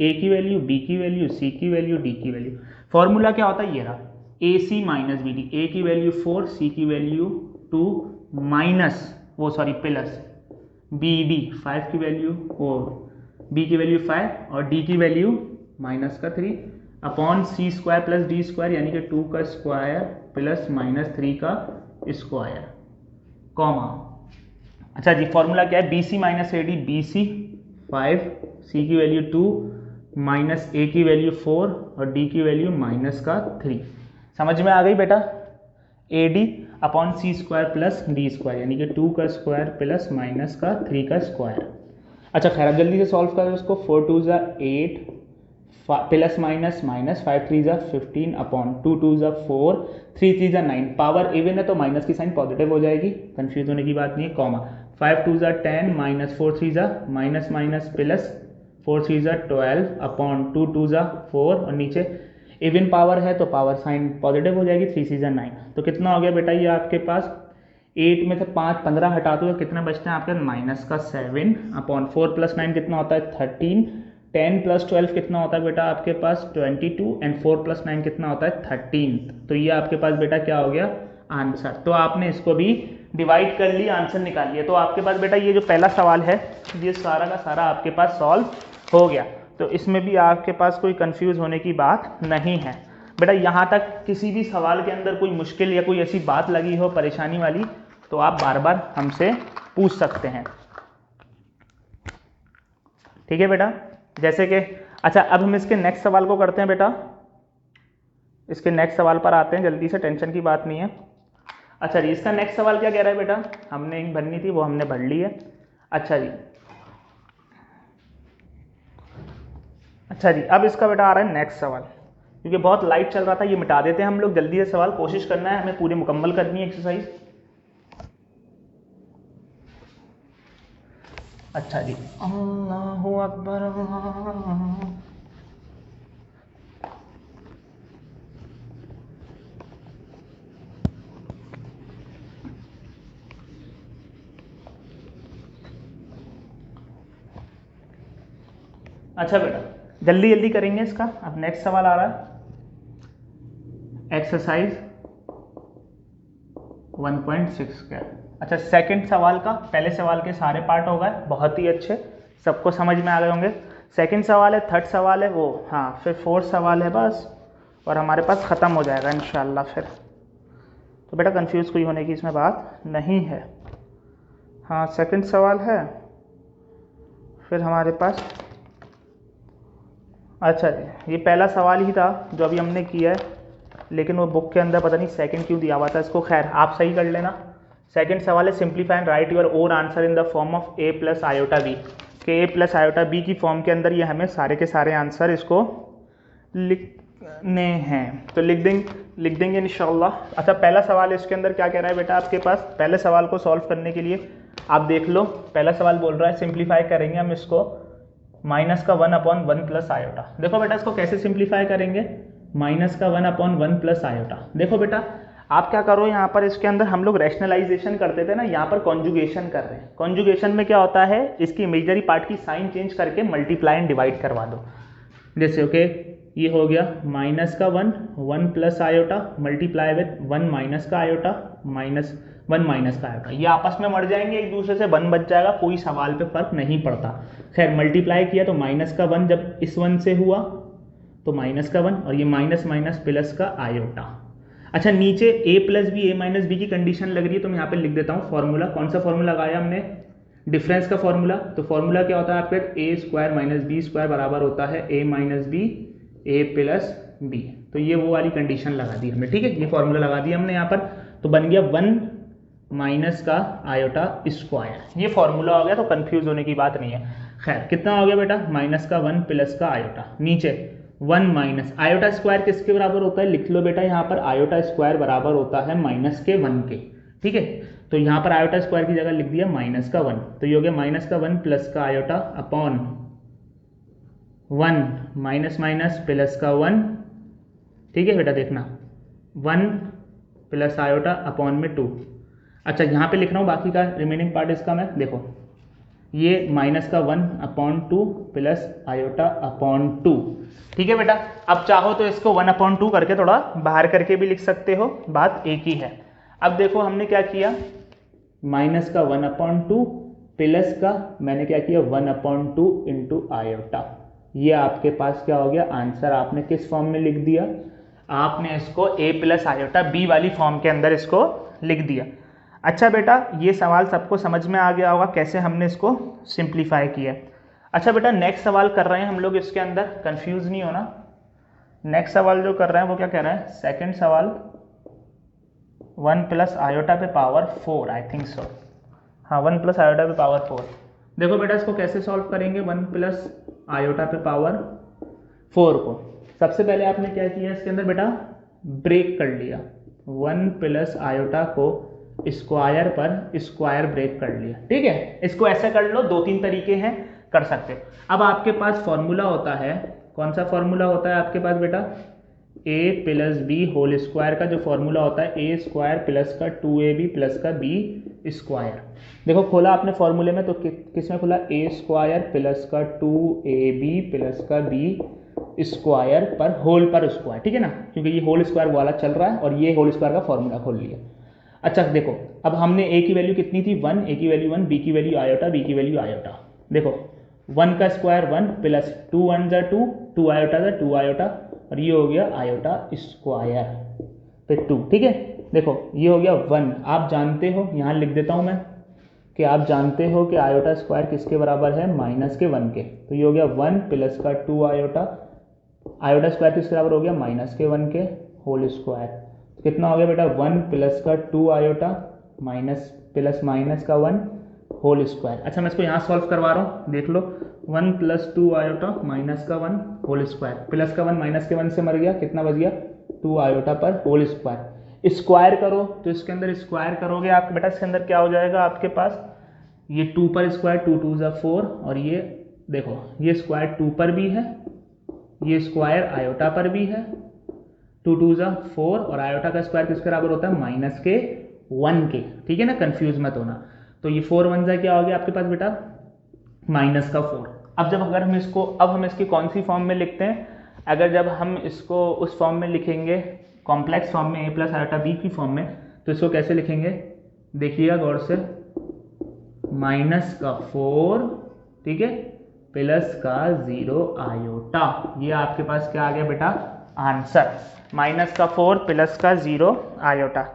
ए की वैल्यू, बी की वैल्यू, सी की वैल्यू, डी की वैल्यू। फॉर्मूला क्या होता है ये रहा, A C minus B D. A की वैल्यू 4, सी की value 2 minus plus B D 5 की वैल्यू और बी की वैल्यू 5 और डी की वैल्यू माइनस का 3 अपॉन सी स्क्वायर प्लस डी स्क्वायर यानी कि 2 का स्क्वायर प्लस -3 का स्क्वायर कॉमा। अच्छा जी, फॉर्मूला क्या है, बी सी माइनस ए डी। बी सी 5, सी की वैल्यू 2 माइनस ए की वैल्यू 4 और डी की वैल्यू -3। समझ में आ गई बेटा, A D upon C square plus D square यानी कि 2 का स्क्वायर प्लस -3 का स्क्वायर। अच्छा खैर, अब जल्दी से सॉल्व करें उसको। 4 2 ज़ा 8, प्लस माइनस माइनस, 5 3 ज़ा 15 अपॉन 2 2 ज़ा 4 3 3 ज़ा 9, पावर इवन है तो माइनस की साइन पॉजिटिव हो जाएगी, कंफ्यूज होने की बात नहीं है, कॉमा 5 2 ज़ा 10 माइनस 4 3 ज़ा माइनस माइनस प्लस 4 3 ज़ा 12 अपॉन 2 2 ज़ा 4 और नीचे इवन पावर है तो पावर साइन पॉजिटिव हो जाएगी, 3 3 ज़ा 9। तो कितना हो गया बेटा ये आपके पास 8 में से 5 15 हटा दो तो कितना बचते हैं आपके माइनस का 7 अपॉन 4 प्लस 9 कितना होता है 13, 10 प्लस 12 कितना होता है बेटा आपके पास 22 एंड 4 प्लस 9 कितना होता है 13। तो ये आपके पास बेटा क्या हो गया आंसर। तो आपने इसको भी डिवाइड कर लिया, आंसर निकाल लिया। तो आपके पास बेटा ये जो पहला सवाल है ये सारा का सारा आपके पास सॉल्व हो गया। तो इसमें भी आपके पास कोई कंफ्यूज होने की बात नहीं है बेटा। यहाँ तक किसी भी सवाल के अंदर कोई मुश्किल या कोई ऐसी बात लगी हो परेशानी वाली तो आप बार बार हमसे पूछ सकते हैं, ठीक है बेटा। जैसे कि अच्छा अब हम इसके नेक्स्ट सवाल को करते हैं बेटा, इसके नेक्स्ट सवाल पर आते हैं जल्दी से, टेंशन की बात नहीं है। अच्छा जी इसका नेक्स्ट सवाल क्या कह रहा है बेटा, हमने एक भरनी थी वो हमने भर ली है। अच्छा जी अब इसका बेटा आ रहा है नेक्स्ट सवाल, क्योंकि बहुत लाइट चल रहा था ये मिटा देते हैं हम लोग, जल्दी से सवाल कोशिश करना है हमें पूरी मुकम्मल करनी है एक्सरसाइज। अच्छा जी अल्लाहु अकबर। अच्छा बेटा जल्दी जल्दी करेंगे इसका। अब नेक्स्ट सवाल आ रहा है एक्सरसाइज 1.6 का। अच्छा सेकंड सवाल का, पहले सवाल के सारे पार्ट हो गए बहुत ही अच्छे, सबको समझ में आ गए होंगे। सेकंड सवाल है, थर्ड सवाल है वो, हाँ फिर फोर्थ सवाल है बस और हमारे पास ख़त्म हो जाएगा इंशाल्लाह फिर। तो बेटा कंफ्यूज कोई होने की इसमें बात नहीं है। हाँ सेकंड सवाल है फिर हमारे पास। अच्छा जी ये पहला सवाल ही था जो अभी हमने किया है, लेकिन वो बुक के अंदर पता नहीं सेकंड क्यों दिया हुआ था इसको, खैर आप सही कर लेना। सेकंड सवाल है simplify and write your own answer in the form of a plus iota B, के a प्लस आयोटा बी की फॉर्म के अंदर ये हमें सारे के सारे आंसर इसको लिखने हैं, तो लिख देंगे इंशाल्लाह। अच्छा पहला सवाल इसके अंदर क्या कह रहा है बेटा आपके पास, पहले सवाल को सॉल्व करने के लिए आप देख लो, पहला सवाल बोल रहा है सिंप्लीफाई करेंगे हम इसको माइनस का 1/1 प्लस आयोटा। देखो बेटा इसको कैसे सिंप्लीफाई करेंगे, माइनस का 1/1 प्लस आयोटा। देखो बेटा आप क्या करो, यहाँ पर इसके अंदर हम लोग रैशनलाइजेशन करते थे ना, यहाँ पर कॉन्जुगेशन कर रहे हैं। कॉन्जुगेशन में क्या होता है, इसकी इमेजनरी पार्ट की साइन चेंज करके मल्टीप्लाई एंड डिवाइड करवा दो। जैसे ओके ये हो गया माइनस का 1 plus iota multiply with 1 minus का आयोटा माइनस 1 माइनस का आयोटा, ये आपस में मर जाएंगे एक दूसरे से, 1 बच जाएगा, कोई सवाल पे फर्क नहीं पड़ता। खैर मल्टीप्लाई किया तो माइनस का 1 जब इस 1 से हुआ तो माइनस का 1 और ये माइनस माइनस प्लस का आयोटा। अच्छा नीचे a plus B A minus B की कंडीशन लग रही है तो मैं यहाँ पे लिख देता हूँ फॉर्मूला। कौन सा फॉर्मूला लगाया हमने, डिफरेंस का फॉर्मूला। तो फॉर्मूला क्या होता है आपके, ए स्क्वायर माइनस बी स्क्वायर बराबर होता है ए माइनस बी ए प्लस बी। तो ये वो वाली कंडीशन लगा दी हमने, ठीक है, ये फॉर्मूला लगा दिया हमने यहाँ पर। तो बन गया 1 माइनस का आयोटा स्क्वायर, ये फॉर्मूला हो गया, तो कंफ्यूज होने की बात नहीं है। खैर कितना हो गया बेटा, माइनस का 1 प्लस का आयोटा, नीचे 1 माइनस आयोटा स्क्वायर किसके बराबर होता है, लिख लो बेटा यहाँ पर आयोटा स्क्वायर बराबर होता है माइनस के 1 के, ठीक है। तो यहाँ पर आयोटा स्क्वायर की जगह लिख दिया माइनस का 1, तो ये हो गया माइनस का 1 प्लस का iota upon 1 minus minus plus का 1, ठीक है बेटा, देखना 1 प्लस आयोटा अपॉन में 2। अच्छा यहाँ पे लिख रहा हूँ बाकी का रिमेनिंग पार्ट इसका मैं, देखो ये माइनस का 1 अपॉन 2 प्लस आयोटा अपॉन 2, ठीक है बेटा। अब चाहो तो इसको 1 अपॉन 2 करके थोड़ा बाहर करके भी लिख सकते हो, बात एक ही है। अब देखो हमने क्या किया, माइनस का 1 अपॉन 2 प्लस का मैंने क्या किया 1 अपॉन 2 इंटू आयोटा, ये आपके पास क्या हो गया आंसर। आपने किस फॉर्म में लिख दिया, आपने इसको a प्लस आयोटा b वाली फॉर्म के अंदर इसको लिख दिया। अच्छा बेटा ये सवाल सबको समझ में आ गया होगा कैसे हमने इसको सिंप्लीफाई किया। अच्छा बेटा नेक्स्ट सवाल कर रहे हैं हम लोग, इसके अंदर कंफ्यूज नहीं होना। नेक्स्ट सवाल जो कर रहे हैं वो क्या कह रहा है, सेकंड सवाल 1 प्लस आयोटा पे पावर 4, आई थिंक सो, हाँ 1 प्लस आयोटा पे पावर 4। देखो बेटा इसको कैसे सॉल्व करेंगे, 1 प्लस आयोटा पे पावर 4 को सबसे पहले आपने क्या किया इसके अंदर बेटा, ब्रेक कर लिया, 1 प्लस आयोटा को स्क्वायर पर स्क्वायर ब्रेक कर लिया। ठीक है, इसको ऐसे कर लो, 2-3 तरीके हैं, कर सकते हो। अब आपके पास फॉर्मूला होता है, कौन सा फॉर्मूला होता है आपके पास बेटा, a plus B whole square का जो फॉर्मूला होता है a स्क्वायर प्लस का 2ab प्लस का b स्क्वायर। देखो खोला आपने फॉर्मूले में तो किस में खोला, a स्क्वायर प्लस का 2ab प्लस का b स्क्वायर पर होल पर स्क्वायर। ठीक है ना, क्योंकि ये होल स्क्वायर वाला चल रहा है और ये होल स्क्वायर का फॉर्मूला खोल लिया। अच्छा देखो, अब हमने a की वैल्यू कितनी थी 1, a की वैल्यू 1, b की वैल्यू आयोटा, b की वैल्यू आयोटा। देखो 1 का स्क्वायर 1 प्लस 2 1 जा 2, 2 आयोटा जा 2 आयोटा, और ये हो गया आयोटा स्क्वायर फिर 2। ठीक है, देखो ये हो गया 1। आप जानते हो, यहाँ लिख देता हूँ मैं कि आप जानते हो कि आयोटा स्क्वायर किसके बराबर है, माइनस के 1 के। तो ये हो गया 1 प्लस का 2 आयोटा, आयोटा स्क्वायर किसके बराबर हो गया, माइनस के 1 के होल स्क्वायर। तो कितना हो गया बेटा, 1 प्लस का 2 आयोटा माइनस प्लस माइनस का 1 होल स्क्वायर। अच्छा मैं इसको यहाँ सॉल्व करवा रहा हूँ, देख लो, 1 प्लस 2 आयोटा माइनस का 1 होल स्क्वायर, प्लस का 1 माइनस के 1 से मर गया, कितना बच गया 2 आयोटा पर होल स्क्वायर। स्क्वायर करो तो इसके अंदर स्क्वायर करोगे आप बेटा, इसके अंदर क्या हो जाएगा आपके पास, ये 2 पर स्क्वायर, 2 2 जा 4, और ये देखो ये स्क्वायर 2 पर भी है, ये स्क्वायर आयोटा पर भी है, 2 2 जा 4, और आयोटा का स्क्वायर किसके बराबर होता है, माइनस के 1 के। ठीक है ना, कंफ्यूज मत होना। तो ये 4 1 जा क्या हो गया आपके पास बेटा, माइनस का 4। अब जब अगर हम इसको, अब हम इसकी कौन सी फॉर्म में लिखते हैं, अगर जब हम इसको उस फॉर्म में लिखेंगे, कॉम्प्लेक्स फॉर्म में a प्लस आयोटा b की फॉर्म में, तो इसको कैसे लिखेंगे, देखिएगा गौर से, माइनस का 4, ठीक है, प्लस का 0 आयोटा। ये आपके पास क्या आ गया बेटा, आंसर, माइनस का 4 प्लस का 0 आयोटा।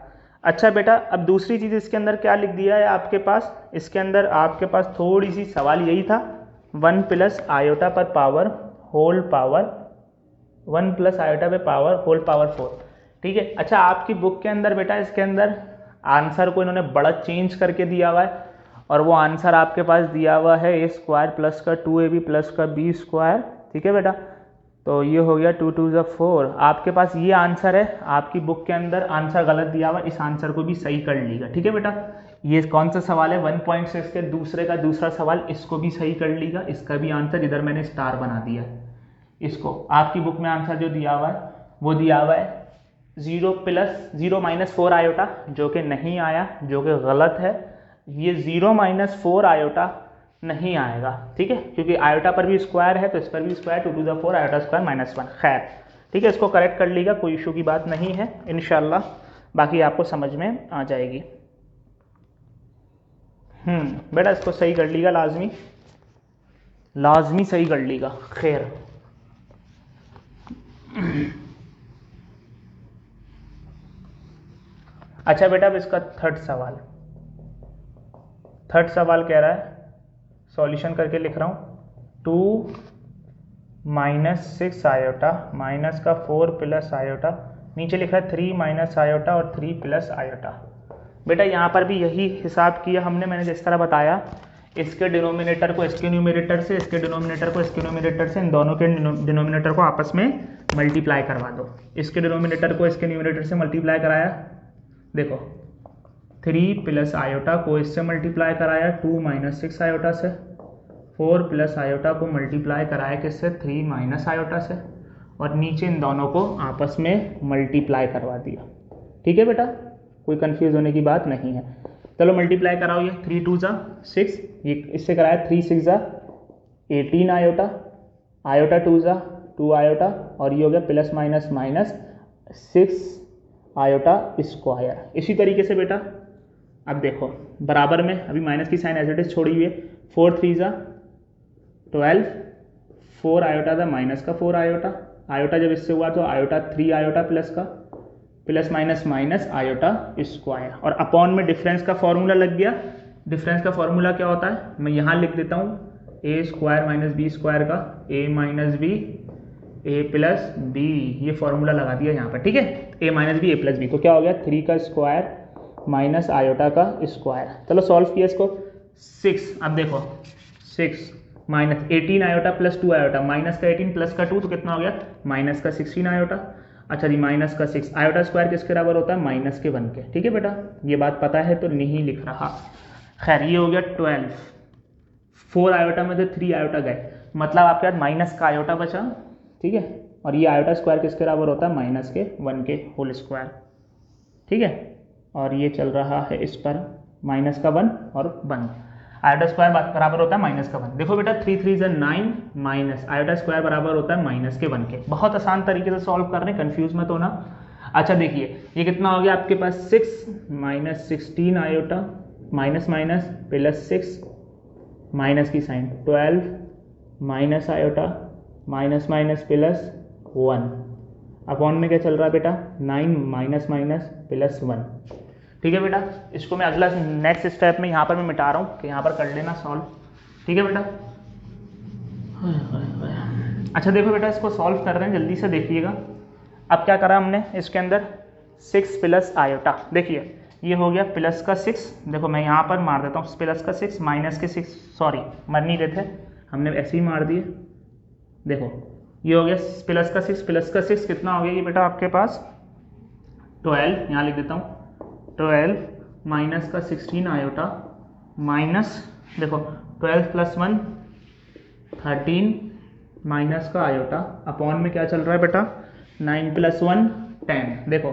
अच्छा बेटा, अब दूसरी चीज़ इसके अंदर क्या लिख दिया है आपके पास, इसके अंदर आपके पास थोड़ी सी सवाल यही था, 1 प्लस आयोटा पर power whole power, 1 plus iota पे पावर होल पावर 4। ठीक है, अच्छा आपकी बुक के अंदर बेटा, इसके अंदर आंसर को इन्होंने बड़ा चेंज करके दिया हुआ है, और वो आंसर आपके पास दिया हुआ है a स्क्वायर प्लस का 2ab प्लस का b स्क्वायर। ठीक है बेटा, तो ये हो गया 2 2 जा 4। आपके पास ये आंसर है, आपकी बुक के अंदर आंसर गलत दिया हुआ, इस आंसर को भी सही कर लीजिएगा। ठीक है बेटा, ये कौन सा सवाल है, 1.6 के दूसरे का दूसरा सवाल, इसको भी सही कर लीजिएगा। इसका भी आंसर इधर मैंने स्टार बना दिया है, इसको आपकी बुक में आंसर जो दिया हुआ है वो दिया हुआ है 0 माइनस 4 आयोटा, जो कि नहीं आया, जो कि गलत है। ये 0 माइनस 4 आयोटा नहीं आएगा, ठीक है, क्योंकि आयोटा पर भी स्क्वायर है तो इस पर भी स्क्वायर, 2 2 जा 4 आयोटा स्क्वायर माइनस 1। खैर ठीक है, इसको करेक्ट कर लीजिएगा, कोई इशू की बात नहीं है, इंशाल्लाह बाकी आपको समझ में आ जाएगी। बेटा इसको सही कर लीजिएगा, लाजमी सही कर लीजिएगा। खैर अच्छा बेटा, अब इसका थर्ड सवाल कह रहा है, सॉल्यूशन करके लिख रहा हूँ, 2 माइनस 6 आयोटा माइनस का 4 प्लस आयोटा, नीचे लिखा है 3 माइनस आयोटा और 3 प्लस आयोटा। बेटा यहाँ पर भी यही हिसाब किया हमने, मैंने जिस तरह बताया, इसके डिनोमिनेटर को इसके न्यूमरेटर से, इसके डिनोमिनेटर को इसके न्यूमरेटर से, इन दोनों के डिनोमिनेटर को आपस में मल्टीप्लाई करवा दो। इसके डिनोमिनेटर को इसके न्यूमरेटर से मल्टीप्लाई कराया, देखो 3 प्लस आयोटा को इससे मल्टीप्लाई कराया 2 माइनस 6 आयोटा से, 4 प्लस आयोटा को मल्टीप्लाई कराया किससे, 3 माइनस आयोटा से, और नीचे इन दोनों को आपस में मल्टीप्लाई करवा दिया। ठीक है बेटा, कोई कंफ्यूज होने की बात नहीं है। चलो मल्टीप्लाई कराओ, ये 3 2 जा 6, ये इससे कराया 3 6 जा 18 आयोटा, आयोटा 2 जा 2 आयोटा, और ये हो गया plus minus minus 6 iota square. इसी तरीके से बेटा अब देखो बराबर में, अभी माइनस की साइन एज इट इज छोड़ी हुई है, 4 3 जा 12, 4 आयोटा था माइनस का 4 आयोटा, आयोटा जब इससे हुआ तो आयोटा 3 आयोटा प्लस का, plus minus minus iota square, और अपॉन में डिफरेंस का फॉर्मूला लग गया। डिफरेंस का फॉर्मूला क्या होता है, मैं यहाँ लिख देता हूँ, ए स्क्वायर माइनस बी स्क्वायर का ए माइनस बी ए प्लस बी, ये फॉर्मूला लगा दिया यहाँ पर। ठीक है, ए माइनस बी ए प्लस बी, तो क्या हो गया 3 का स्क्वायर माइनस आयोटा का स्क्वायर। चलो सॉल्व किया इसको, 6, अब देखो 6 minus 18 iota plus 2 iota, minus का 18 प्लस का 2 तो कितना हो गया, माइनस का 16 आयोटा। अच्छा जी, माइनस का 6 आयोटा स्क्वायर किसके बराबर होता है, माइनस के 1 के। ठीक है बेटा, ये बात पता है तो नहीं लिख रहा। खैर ये हो गया 12, 4 आयोटा में से 3 आयोटा गए, मतलब आपके पास माइनस का आयोटा बचा। ठीक है, और ये आयोटा स्क्वायर किसके बराबर होता है, माइनस के 1 के होल स्क्वायर। ठीक है, और ये चल रहा है इस पर माइनस का 1 और 1, आयोटा स्क्वायर बराबर होता है माइनस का 1। देखो बेटा 3 3 = 9 माइनस आयोटा स्क्वायर बराबर होता है माइनस के 1 के। बहुत आसान तरीके से सॉल्व कर रहे हैं, कंफ्यूज मत होना। अच्छा देखिए ये कितना हो गया आपके पास, 6 minus 16 iota minus minus plus 6 minus की sign 12 minus iota minus minus plus 1 upon में क्या चल रहा है बेटा, 9 माइनस माइनस प्लस 1। ठीक है बेटा, इसको मैं अगला नेक्स्ट स्टेप में यहाँ पर मैं मिटा रहा हूँ कि यहाँ पर कर लेना सॉल्व। ठीक है बेटा, अच्छा देखो बेटा इसको सॉल्व कर रहे हैं, जल्दी से देखिएगा। अब क्या करा हमने इसके अंदर, 6 प्लस आयोटा, देखिए ये हो गया प्लस का 6, देखो मैं यहाँ पर मार देता हूँ प्लस का 6 माइनस के 6, सॉरी मर नहीं रहे थे, हमने ऐसे ही मार दिए। देखो ये हो गया प्लस का 6 प्लस का 6 कितना हो गया ये बेटा आपके पास 12, यहाँ लिख देता हूँ 12 माइनस का 16 आयोटा माइनस, देखो 12 प्लस 1 13 माइनस का आयोटा अपॉन में क्या चल रहा है बेटा, 9 प्लस 1 10। देखो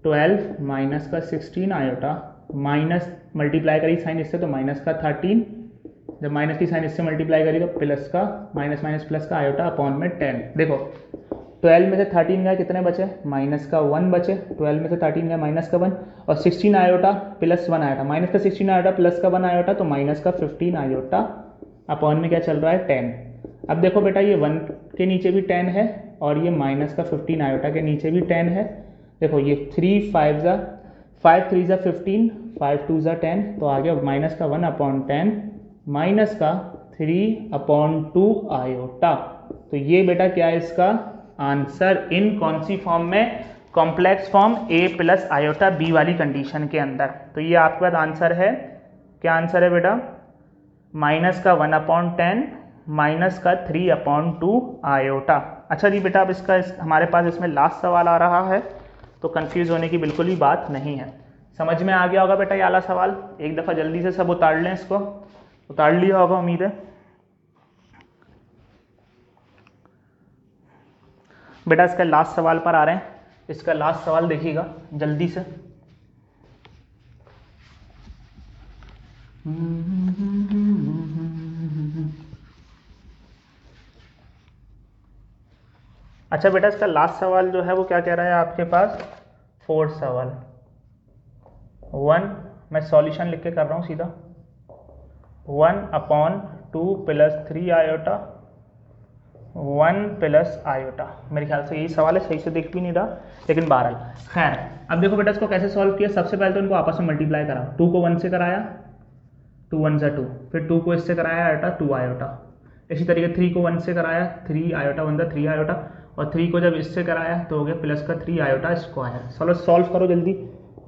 12 माइनस का 16 आयोटा माइनस मल्टीप्लाई करी साइन इससे तो माइनस का 13, जब माइनस की साइन इससे मल्टीप्लाई करी तो प्लस का माइनस माइनस प्लस का आयोटा अपॉन में 10। देखो 12 में से 13 गए कितने बचे, माइनस का 1 बचे, 12 में से 13 गए माइनस का 1, और 16 आयोटा प्लस 1 आयोटा, माइनस का 16 आयोटा प्लस का 1 आयोटा तो माइनस का 15 आयोटा अपॉन में क्या चल रहा है 10। अब देखो बेटा ये 1 के नीचे भी 10 है और ये माइनस का 15 आयोटा के नीचे भी 10 है। देखो ये 3 5 3 15 5 2 10, तो आ गया माइनस का 1 अपॉन 10 माइनस का 3 अपॉन 2 आयोटा। तो ये बेटा क्या है इसका आंसर, इन कौन सी फॉर्म में, complex form a plus iota b वाली कंडीशन के अंदर। तो ये आपके पास आंसर है, क्या आंसर है बेटा, माइनस का 1 अपॉन 10 माइनस का 3 अपॉन 2 आयोटा। अच्छा जी बेटा, अब इसका हमारे पास इसमें लास्ट सवाल आ रहा है, तो कंफ्यूज होने की बिल्कुल भी बात नहीं है। समझ में आ गया होगा बेटा ये वाला सवाल, एक दफ़ा जल्दी से सब उतार लें, इसको उतार लिया होगा उम्मीद है। बेटा इसका लास्ट सवाल पर आ रहे हैं, इसका लास्ट सवाल देखिएगा जल्दी से। अच्छा बेटा इसका लास्ट सवाल जो है वो क्या कह रहा है आपके पास, 4th सवाल 1, मैं सॉल्यूशन लिख के कर रहा हूँ सीधा, 1 upon 2 plus 3 iota 1 plus iota. मेरे ख्याल से यही सवाल है, सही से देख भी नहीं रहा लेकिन बहरहाल खैर। अब देखो बेटा इसको कैसे सॉल्व किया, सबसे पहले तो इनको आपस में मल्टीप्लाई करा, 2 को 1 से कराया 2 1 2, फिर 2 को इससे कराया आयोटा 2 आयोटा, इसी तरीके 3 को 1 से कराया 3 आयोटा 1 3 आयोटा, और 3 को जब इससे कराया तो हो गया प्लस का 3 आयोटा स्क्वायर। चलो सॉल्व करो जल्दी,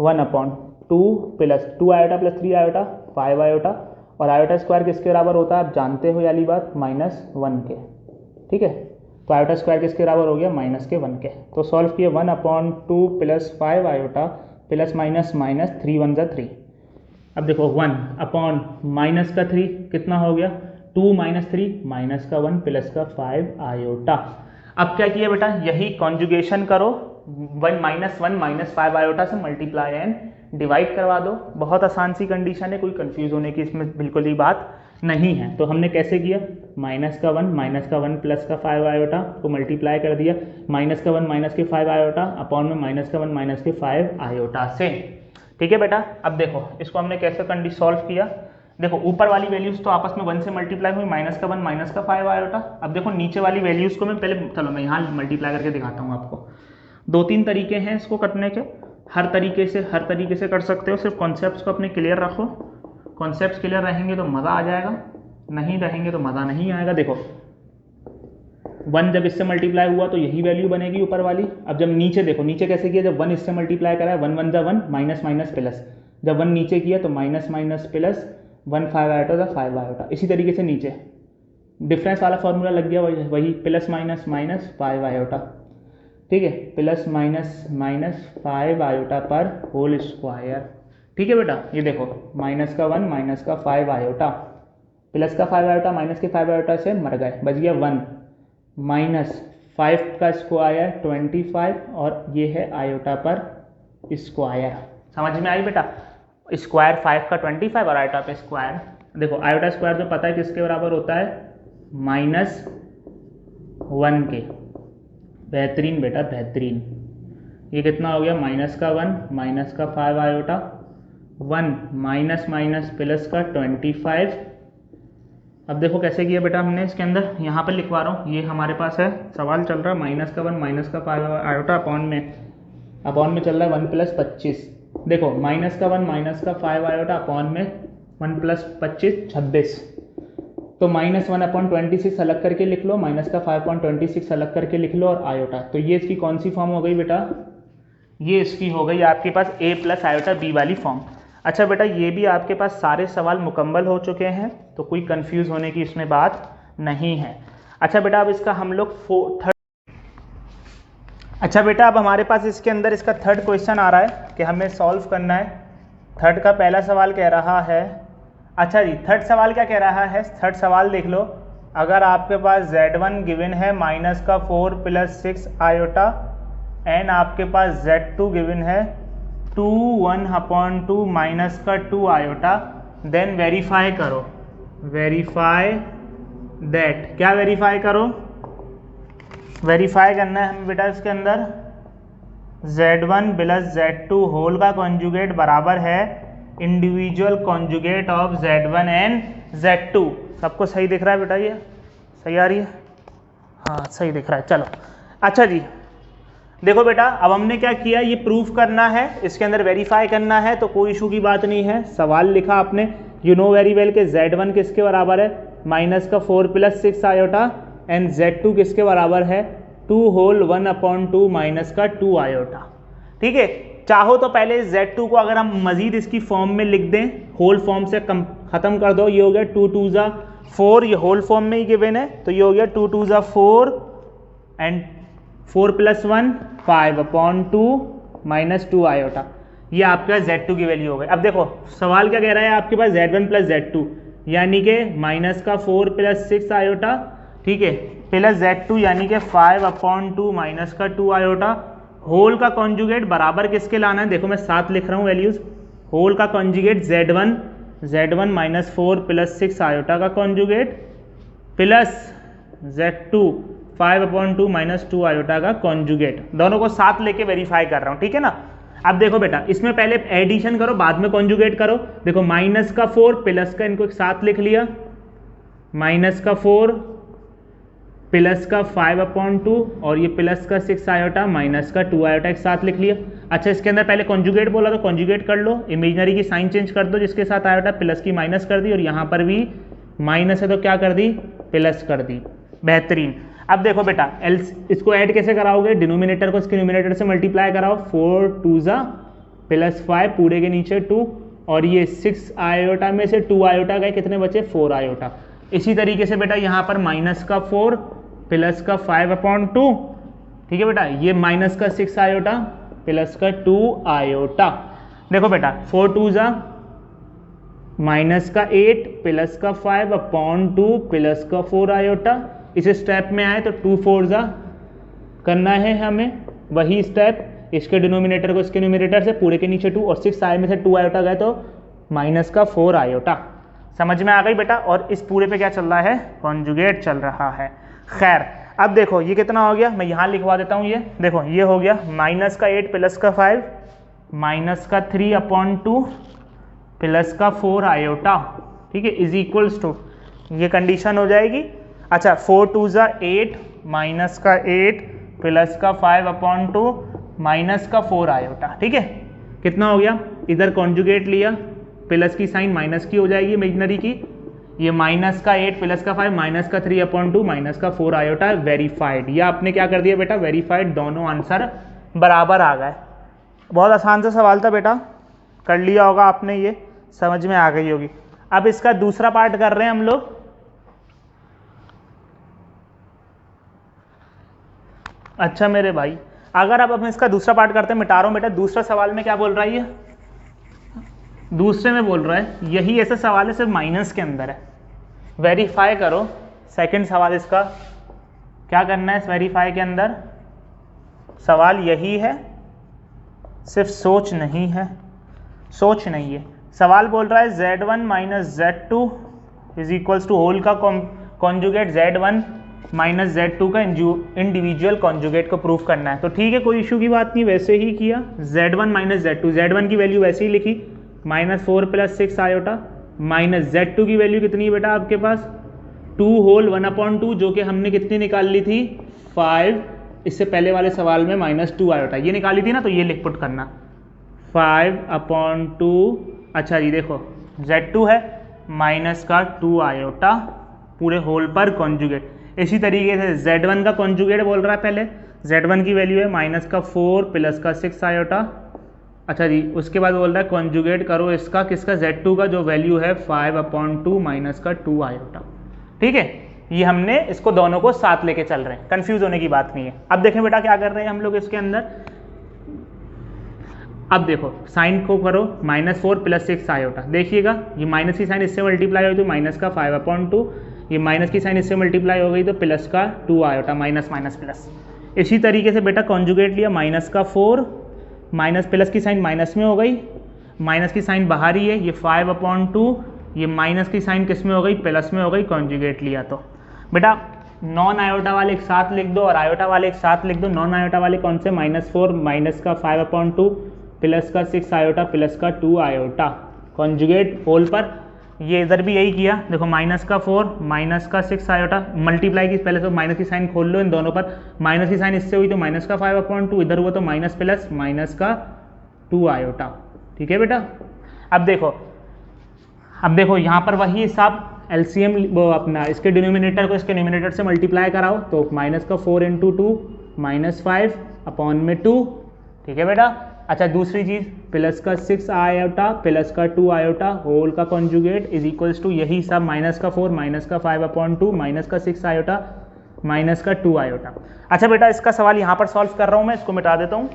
1 upon 2 plus 2 iota plus 3 iota 5 iota, और आयोटा स्क्वायर किसके बराबर होता है आप जानते हो वाली बात, -1 के। ठीक है, तो आयोटा स्क्वायर किसके बराबर हो गया, -1 के। तो सॉल्व किए 1 upon 2 plus 5 iota plus minus minus 3 1 3। अब देखो 1 अपॉन माइनस का 3 कितना हो गया, 2 माइनस 3 माइनस का 1 प्लस का 5 आयोटा। अब क्या किया बेटा, यही कॉन्जुगेशन करो, 1 माइनस 5 आयोटा से मल्टीप्लाई एंड डिवाइड करवा दो। बहुत आसान सी कंडीशन है, कोई कंफ्यूज होने की इसमें बिल्कुल ही बात नहीं है। तो हमने कैसे किया, माइनस का 1 प्लस का 5 आयोटा को मल्टीप्लाई कर दिया, माइनस का 1 माइनस के 5 आयोटा अपॉन में माइनस का 1 माइनस के 5 आयोटा से। ठीक है बेटा, अब देखो इसको हमने कैसे सॉल्व किया, देखो ऊपर वाली वैल्यूज तो आपस में 1 से मल्टीप्लाई हुई, माइनस का 1 माइनस का 5 आयोटा। अब देखो नीचे वाली वैल्यूज को मैं पहले, चलो मैं यहाँ मल्टीप्लाई करके दिखाता हूँ आपको। 2-3 तरीके हैं इसको करने के, हर तरीके से कर सकते हो, सिर्फ कॉन्सेप्ट्स को अपने क्लियर रखो। कॉन्सेप्ट्स क्लियर रहेंगे तो मज़ा आ जाएगा, नहीं रहेंगे तो मज़ा नहीं आएगा। देखो 1 जब इससे मल्टीप्लाई हुआ तो यही वैल्यू बनेगी ऊपर वाली। अब जब नीचे देखो, नीचे कैसे किया, जब 1 इससे मल्टीप्लाई करा है 1 1 1 माइनस माइनस प्लस, जब 1 नीचे किया तो माइनस माइनस प्लस 1 5 आयोटा था 5 आयोटा। इसी तरीके से नीचे डिफरेंस वाला फॉर्मूला लग गया, वही प्लस माइनस माइनस 5 आयोटा, ठीक है, प्लस माइनस माइनस 5 आयोटा पर होल स्क्वायर, ठीक है बेटा। ये देखो माइनस का 1 माइनस का 5 आयोटा, प्लस का 5 आयोटा माइनस के 5 आयोटा से मर गए, बच गया 1 माइनस 5 का स्क्वायर 25 और ये है आयोटा पर स्क्वायर। समझ में आई बेटा, स्क्वायर 5 का 25 और आयोटा पे स्क्वायर। देखो आयोटा स्क्वायर तो पता है किसके बराबर होता है, -1 के। बेहतरीन बेटा बेहतरीन। ये कितना हो गया, माइनस का 1 माइनस का 5 आयोटा, 1 माइनस माइनस प्लस का 25। अब देखो कैसे किया बेटा हमने इसके अंदर, यहाँ पर लिखवा रहा हूँ, ये हमारे पास है सवाल चल रहा है माइनस का 1 माइनस का 5 आयोटा अपॉन में चल रहा है 1 + 25। देखो माइनस का 1 माइनस का 5 आयोटा अपॉन में 1 + 25 26। तो -1/26 अलग करके लिख लो, माइनस का 5/26 अलग करके लिख लो और आयोटा। तो ये इसकी कौन सी फॉर्म हो गई बेटा, ये इसकी हो गई आपके पास a + आयोटा b वाली फॉर्म। अच्छा बेटा ये भी आपके पास सारे सवाल मुकम्मल हो चुके हैं, तो कोई कंफ्यूज होने की इसमें बात नहीं है। अच्छा बेटा अब इसका हम लोग अच्छा बेटा अब हमारे पास इसके अंदर इसका थर्ड क्वेश्चन आ रहा है कि हमें सॉल्व करना है। थर्ड का पहला सवाल कह रहा है, अच्छा जी थर्ड सवाल क्या कह रहा है, थर्ड सवाल देख लो। अगर आपके पास Z1 गिवन है -4 + 6 आयोटा एंड आपके पास Z2 गिवन है 2 1/2 माइनस का 2 आयोटा, देन वेरीफाई करो, वेरीफाई दैट। क्या वेरीफाई करो, वेरीफाई करना है हमें बेटा इसके अंदर Z1 + Z2 होल का कॉन्जुगेट बराबर है individual conjugate of Z1 and Z2। सबको सही दिख रहा है बेटा, ये सही आ रही है, हाँ सही दिख रहा है। चलो अच्छा जी देखो बेटा अब हमने क्या किया, ये प्रूफ करना है, इसके अंदर वेरीफाई करना है, तो कोई इशू की बात नहीं है। सवाल लिखा आपने, यू नो वेरी वेल के Z1 किसके बराबर है, -4 + 6 आयोटा एंड Z2 किसके बराबर है 2 होल 1/2 माइनस का 2 आयोटा, ठीक है। चाहो तो पहले Z2 को अगर हम मजीद इसकी फॉर्म में लिख दें, होल फॉर्म से ख़त्म कर दो, ये हो गया 2 2 ज़ा 4, ये होल फॉर्म में ही गिवन है, तो ये हो गया 2 2 ज़ा 4 एंड 4 + 1 5/2 माइनस 2 आयोटा। ये आपका Z2 की वैल्यू हो गई। अब देखो सवाल क्या कह रहा है, आपके पास Z1 + Z2 यानी कि -4 + 6 आयोटा, ठीक है, प्लस Z2 यानी कि 5/2 माइनस का 2 आयोटा, होल का कॉन्जुगेट बराबर किसके लाना है, देखो मैं साथ लिख रहा हूँ वैल्यूज, होल का कॉन्जुगेट Z1 -4 + 6 आयोटा का conjugate plus Z2 5/2 minus 2 iota का कॉन्जुगेट, दोनों को साथ लेके वेरीफाई कर रहा हूँ, ठीक है ना। अब देखो बेटा इसमें पहले एडिशन करो बाद में कॉन्जुगेट करो। देखो -4 प्लस का इनको एक साथ लिख लिया, -4 प्लस का 5/2 और ये प्लस का 6 आयोटा माइनस का 2 आयोटा एक साथ लिख लिया। अच्छा इसके अंदर पहले कॉन्जुगेट बोला तो कॉन्जुगेट कर लो, इमेजनरी की साइन चेंज कर दो, जिसके साथ आयोटा प्लस की माइनस कर दी और यहाँ पर भी माइनस है तो क्या कर दी प्लस कर दी, बेहतरीन। अब देखो बेटा इसको ऐड कैसे कराओगे, डिनोमिनेटर को इसके न्यूमिनेटर से मल्टीप्लाई कराओ, 4 2 ज़ा +5 पूरे के नीचे 2 और ये 6 आयोटा में से 2 आयोटा गए, कितने बचे 4 आयोटा। इसी तरीके से बेटा यहाँ पर -4 प्लस का 5/2, ठीक है बेटा, ये माइनस का 6 आयोटा प्लस का 2 आयोटा। देखो बेटा 4 2 ज़ा -8 प्लस का 5/2 प्लस का 4 आयोटा। इस स्टेप में आए तो 2 4 ज़ा करना है हमें, वही स्टेप, इसके डिनोमिनेटर को इसके न्यूमिनेटर से पूरे के नीचे 2 और 6 आय में से 2 आयोटा गए तो माइनस का 4 आयोटा। समझ में आ गई बेटा, और इस पूरे पे क्या चल रहा है, कॉन्जुगेट चल रहा है। खैर अब देखो ये कितना हो गया, मैं यहाँ लिखवा देता हूँ, ये देखो ये हो गया -8 प्लस का 5 माइनस का 3/2 प्लस का 4 आयोटा, ठीक है, इज इक्वल्स टू, ये कंडीशन हो जाएगी। अच्छा 4 2 ज़ा 8 माइनस का 8 प्लस का 5/2 माइनस का 4 आयोटा, ठीक है, कितना हो गया, इधर कॉन्जुगेट लिया, प्लस की साइन माइनस की हो जाएगी इमेजनरी की, ये माइनस का 8 प्लस का 5 माइनस का 3/2 माइनस का 4 आयोटा, वेरीफाइड। ये आपने क्या कर दिया बेटा, वेरीफाइड, दोनों आंसर बराबर आ गए। बहुत आसान सा सवाल था बेटा, कर लिया होगा आपने, ये समझ में आ गई होगी। अब इसका दूसरा पार्ट कर रहे हैं हम लोग। अच्छा मेरे भाई, अगर अब हम इसका दूसरा पार्ट करते हैं, मिटा रहा हूँ बेटा। दूसरा सवाल में क्या बोल रहा है ये, दूसरे में बोल रहा है यही ऐसा सवाल है, सिर्फ माइनस के अंदर है। वेरीफाई करो सेकंड सवाल इसका, क्या करना है इस वेरीफाई के अंदर, सवाल यही है, सिर्फ सोच नहीं है, सोच नहीं है। सवाल बोल रहा है Z1 minus Z2 is equals to whole का कॉन्जुगेट Z1 माइनस Z2 का इंडिविजुअल कॉन्जुगेट को प्रूफ करना है। तो ठीक है, कोई इशू की बात नहीं, वैसे ही किया। Z1 माइनस Z2, Z1 की वैल्यू वैसे ही लिखी -4 + 6 आयोटा, माइनस Z2 की वैल्यू कितनी है बेटा आपके पास 2 होल 1/2, जो कि हमने कितनी निकाल ली थी 5, इससे पहले वाले सवाल में -2 आयोटा ये निकाली थी ना, तो ये लिख पुट करना 5/2। अच्छा जी देखो Z2 है माइनस का 2 आयोटा पूरे होल पर कॉन्जुगेट। इसी तरीके से Z1 का कॉन्जुगेट बोल रहा है, पहले Z1 की वैल्यू है -4 + 6 आयोटा। अच्छा जी, उसके बाद बोल रहा है कॉन्जुगेट करो इसका, किसका Z2 का, जो वैल्यू है 5/2 माइनस का 2 आयोटा। ठीक है, ये हमने इसको दोनों को साथ लेके चल रहे हैं, कंफ्यूज होने की बात नहीं है। अब देखें बेटा क्या कर रहे हैं हम लोग इसके अंदर, अब देखो साइन को करो -4 + 6 आयोटा, देखिएगा ये माइनस की साइन इससे मल्टीप्लाई हुई तो माइनस का 5/2, ये माइनस की साइन इससे मल्टीप्लाई हो गई तो प्लस का 2 आयोटा, माइनस माइनस प्लस। इसी तरीके से बेटा कॉन्जुगेट लिया -4, माइनस प्लस की साइन माइनस में हो गई, माइनस की साइन बाहर ही है, ये 5/2, ये माइनस की साइन किस में हो गई प्लस में हो गई, कॉन्जुगेट लिया। तो बेटा नॉन आयोटा वाले एक साथ लिख दो और आयोटा वाले एक साथ लिख दो। नॉन आयोटा वाले कौन से, -4 माइनस का 5/2 प्लस का 6 आयोटा प्लस का 2 आयोटा, कॉन्जुगेट होल पर। ये इधर भी यही किया, देखो -4 माइनस का 6 आयोटा, मल्टीप्लाई की पहले तो माइनस की साइन खोल लो इन दोनों पर, माइनस की साइन इससे हुई तो माइनस का 5/2, इधर हुआ तो माइनस प्लस माइनस का 2 आयोटा। ठीक है बेटा, अब देखो यहाँ पर वही हिसाब, एलसीएम वो अपना इसके डिनोमिनेटर को इसके न्यूमिनेटर से मल्टीप्लाई कराओ तो -4 × 2 -5/2। ठीक है बेटा। अच्छा दूसरी चीज़ प्लस का 6 आयोटा प्लस का 2 आयोटा होल का कॉन्जुगेट इज इक्वल्स टू यही सब -4 माइनस का 5/2 माइनस का 6 आयोटा माइनस का 2 आयोटा। अच्छा बेटा इसका सवाल यहाँ पर सॉल्व कर रहा हूँ मैं, इसको मिटा देता हूँ।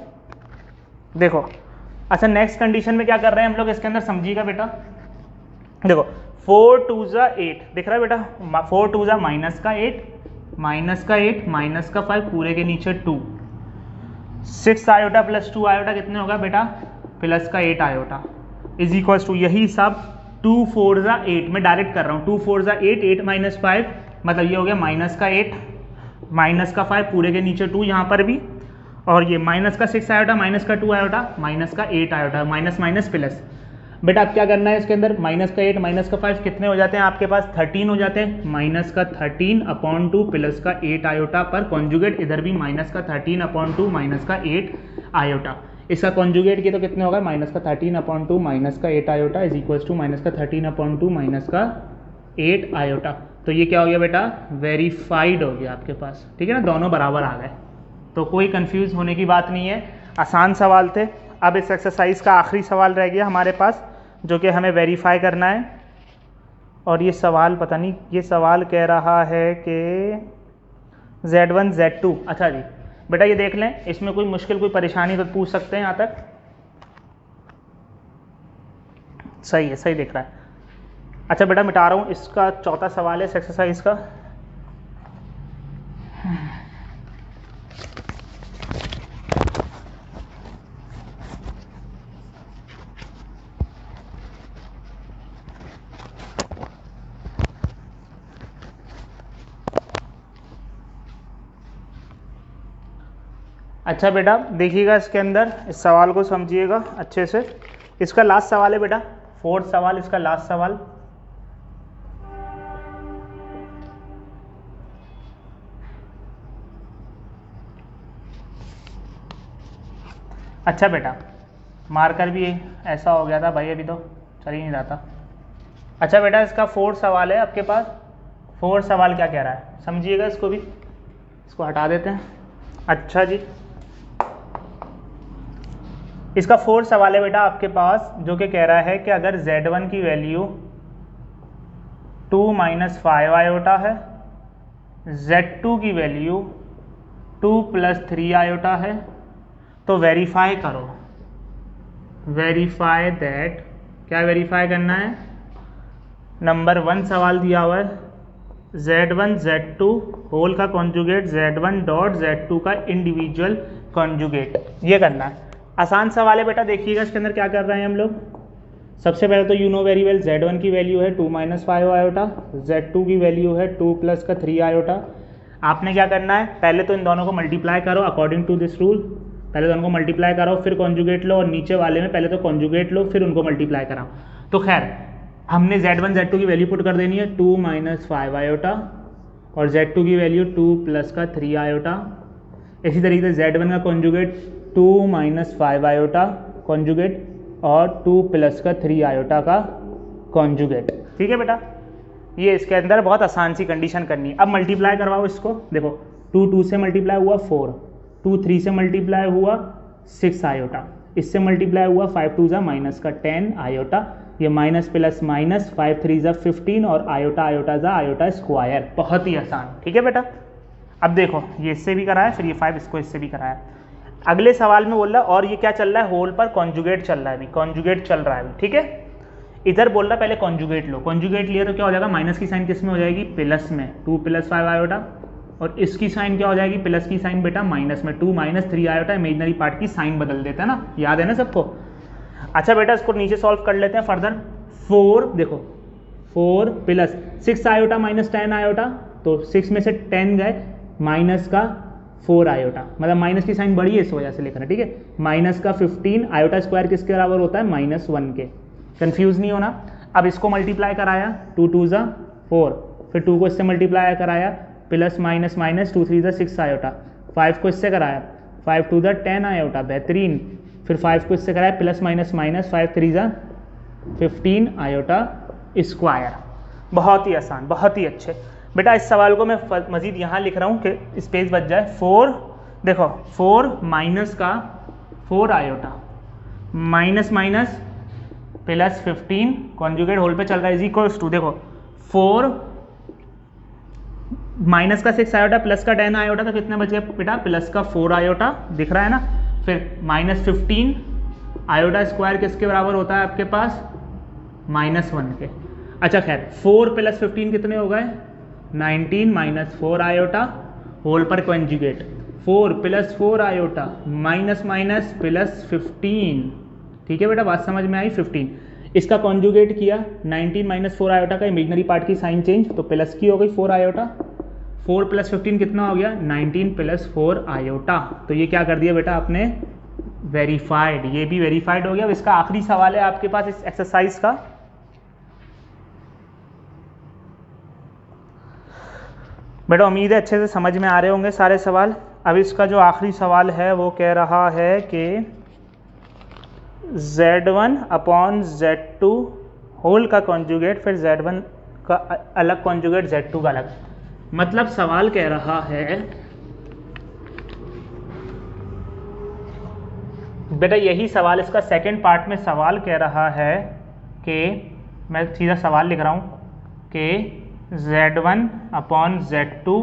देखो अच्छा नेक्स्ट कंडीशन में क्या कर रहे हैं हम लोग इसके अंदर, समझिएगा बेटा। देखो 4 2 8 दिख रहा है बेटा, 4 2 -8 -8 माइनस का 5 पूरे के नीचे 2, 6 आयोटा प्लस 2 आयोटा कितने होगा बेटा प्लस का 8 आयोटा इज इक्वल्स टू यही सब 2 4 8, मैं डायरेक्ट कर रहा हूँ 2 4 8, 8 - 5 मतलब ये हो गया माइनस का 8 माइनस का 5 पूरे के नीचे 2 यहाँ पर भी, और ये माइनस का 6 आयोटा माइनस का 2 आयोटा माइनस का 8 आयोटा, माइनस माइनस प्लस। बेटा अब क्या करना है इसके अंदर, माइनस का 8 माइनस का 5 कितने हो जाते हैं आपके पास 13 हो जाते हैं, माइनस का 13/2 प्लस का 8 आयोटा पर कॉन्जुगेट इधर भी माइनस का 13/2 माइनस का 8 आयोटा, इसका कॉन्जुगेट किया तो कितने होगा माइनस का 13/2 माइनस का 8 iota is equals to minus का 13/2 माइनस का 8 आयोटा। तो ये क्या हो गया बेटा वेरीफाइड हो गया आपके पास। ठीक है ना, दोनों बराबर आ गए, तो कोई कंफ्यूज होने की बात नहीं है, आसान सवाल थे। अब इस एक्सरसाइज का आखिरी सवाल रह गया हमारे पास जो कि हमें वेरीफाई करना है, और ये सवाल पता नहीं, ये सवाल कह रहा है कि Z1 Z2। अच्छा जी बेटा ये देख लें, इसमें कोई मुश्किल कोई परेशानी तो पूछ सकते हैं यहाँ तक, सही है, सही दिख रहा है। अच्छा बेटा मिटा रहा हूँ, इसका चौथा सवाल है इस एक्सरसाइज का। अच्छा बेटा देखिएगा इसके अंदर, इस सवाल को समझिएगा अच्छे से। इसका लास्ट सवाल है बेटा, 4th सवाल, इसका लास्ट सवाल। अच्छा बेटा मार्कर भी ऐसा हो गया था भाई, अभी तो चल ही नहीं रहा था। अच्छा बेटा इसका 4th सवाल है आपके पास। 4th सवाल क्या कह रहा है समझिएगा, इसको भी, इसको हटा देते हैं। अच्छा जी इसका 4th सवाल है बेटा आपके पास, जो कि कह रहा है कि अगर Z1 की वैल्यू 2 - 5 आयोटा है, Z2 की वैल्यू 2 + 3 आयोटा है। तो वेरीफाई करो, वेरीफाई दैट, क्या वेरीफाई करना है? नंबर 1 सवाल दिया हुआ है Z1 Z2 होल का कॉन्जुगेट Z1 डॉट Z2 का इंडिविजुअल कॉन्जुगेट, ये करना है। आसान सवाल है बेटा, देखिएगा इसके अंदर क्या कर रहे हैं हम लोग। सबसे पहले तो you know very well Z1 की वैल्यू है 2 - 5 आयोटा, Z2 की वैल्यू है 2 + का 3 आयोटा। आपने क्या करना है, पहले तो इन दोनों को मल्टीप्लाई करो अकॉर्डिंग टू दिस रूल। पहले दोनों को मल्टीप्लाई करो फिर कॉन्जुगेट लो, और नीचे वाले में पहले तो कॉन्जुगेट लो फिर उनको मल्टीप्लाई कराओ। तो खैर हमने Z1 Z2 की वैल्यू पुट कर देनी है 2 - 5 आयोटा, और Z2 की वैल्यू 2 + का 3 आयोटा। इसी तरीके से Z1 का कॉन्जुगेट 2 - 5 आयोटा कॉन्जुगेट, और 2 + का 3 आयोटा का कॉन्जुगेट। ठीक है बेटा, ये इसके अंदर बहुत आसान सी कंडीशन करनी है। अब मल्टीप्लाई करवाओ इसको, देखो 2 2 से मल्टीप्लाई हुआ 4, 2 3 से मल्टीप्लाई हुआ 6 आयोटा, इससे मल्टीप्लाई हुआ 5 2 ज़ा माइनस का 10 आयोटा, ये माइनस प्लस माइनस 5 3 ज़ा 15, और आयोटा आयोटा ज़ा आयोटा स्क्वायर। बहुत ही आसान। ठीक है बेटा, अब देखो ये इससे भी कराया, फिर ये 5 इसको इससे भी कराया। अगले सवाल में बोल रहा है और ये क्या चल रहा है, होल पर कॉन्जुगेट चल रहा है, अभी कॉन्जुगेट चल रहा है अभी। ठीक है, इधर बोल रहा है पहले कॉन्जुगेट लो, कॉन्जुगेट लिया तो क्या हो जाएगा, माइनस की साइन किस में हो जाएगी, प्लस में 2 + 5 आयोटा, और इसकी साइन क्या हो जाएगी, प्लस की साइन बेटा माइनस में 2 - 3 आयोटा, इमेजनरी पार्ट की साइन बदल देते हैं ना, याद है ना सबको। अच्छा बेटा इसको नीचे सॉल्व कर लेते हैं फर्दर। 4 देखो 4 + 6 आयोटा - 10 आयोटा, तो 6 में से 10 गए, माइनस का 4 आयोटा, मतलब माइनस की साइन बड़ी है इस वजह से लिखना। ठीक है, माइनस का 15 आयोटा स्क्वायर किसके बराबर होता है, -1 के। कंफ्यूज नहीं होना। अब इसको मल्टीप्लाई कराया 2 2 ज़ा 4, फिर 2 को इससे मल्टीप्लाई कराया प्लस माइनस माइनस 2 3 ज़ा 6 आयोटा, 5 को इससे कराया 5 2 ज़ा 10 आयोटा, बेहतरीन। फिर 5 को इससे कराया प्लस माइनस माइनस 5 3 ज़ा 15 आयोटा स्क्वायर। बहुत ही आसान, बहुत ही अच्छे बेटा। इस सवाल को मैं मज़ीद यहाँ लिख रहा हूँ कि स्पेस बच जाए। 4 देखो 4 माइनस का 4 iota minus minus plus 15 conjugate whole पे चल रहा है इज इक्वल्स टू, देखो 4 माइनस का 6 आयोटा प्लस का 10 आयोटा, तो कितने बचे बेटा, प्लस का 4 आयोटा दिख रहा है ना, फिर -15 आयोटा स्क्वायर किसके बराबर होता है आपके पास, -1 के। अच्छा खैर 4 + 15 कितने हो गए, 19 - 4 आयोटा होल पर conjugate, 4 + 4 iota minus minus plus 15। ठीक है बेटा, बात समझ में आई। 15 इसका कॉन्जुगेट किया, 19 - 4 आयोटा का इमेजनरी पार्ट की साइन चेंज, तो प्लस की हो गई 4 आयोटा, 4 + 15 कितना हो गया, 19 + 4 आयोटा। तो ये क्या कर दिया बेटा आपने, वेरीफाइड, ये भी वेरीफाइड हो गया। अब इसका आखिरी सवाल है आपके पास इस एक्सरसाइज का। बेटा उम्मीद है अच्छे से समझ में आ रहे होंगे सारे सवाल। अब इसका जो आखिरी सवाल है वो कह रहा है कि Z1 / Z2 होल का कॉन्जुगेट, फिर Z1 का अलग कॉन्जुगेट, Z2 का अलग। मतलब सवाल कह रहा है बेटा, यही सवाल इसका सेकंड पार्ट में सवाल कह रहा है कि, मैं सीधा सवाल लिख रहा हूँ कि Z1 / Z2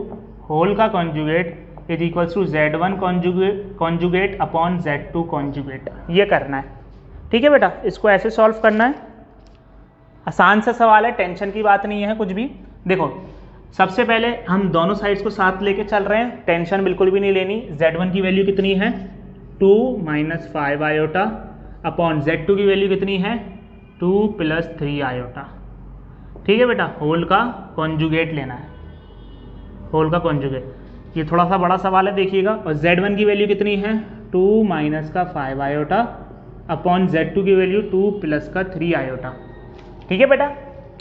होल का conjugate is equals to Z1 conjugate / Z2 conjugate, ये करना है। ठीक है बेटा, इसको ऐसे सॉल्व करना है। आसान सा सवाल है, टेंशन की बात नहीं है कुछ भी। देखो सबसे पहले हम दोनों साइड्स को साथ लेके चल रहे हैं, टेंशन बिल्कुल भी नहीं लेनी। Z1 की वैल्यू कितनी है, 2 - 5 आयोटा अपॉन Z2 की वैल्यू कितनी है, 2 + 3 आयोटा। ठीक है बेटा, होल का कॉन्जुगेट लेना है, होल का कॉन्जुगेट। ये थोड़ा सा बड़ा सवाल है, देखिएगा। और Z1 की वैल्यू कितनी है, 2 - का 5 आयोटा अपॉन Z2 की वैल्यू 2 + का 3 आयोटा। ठीक है बेटा,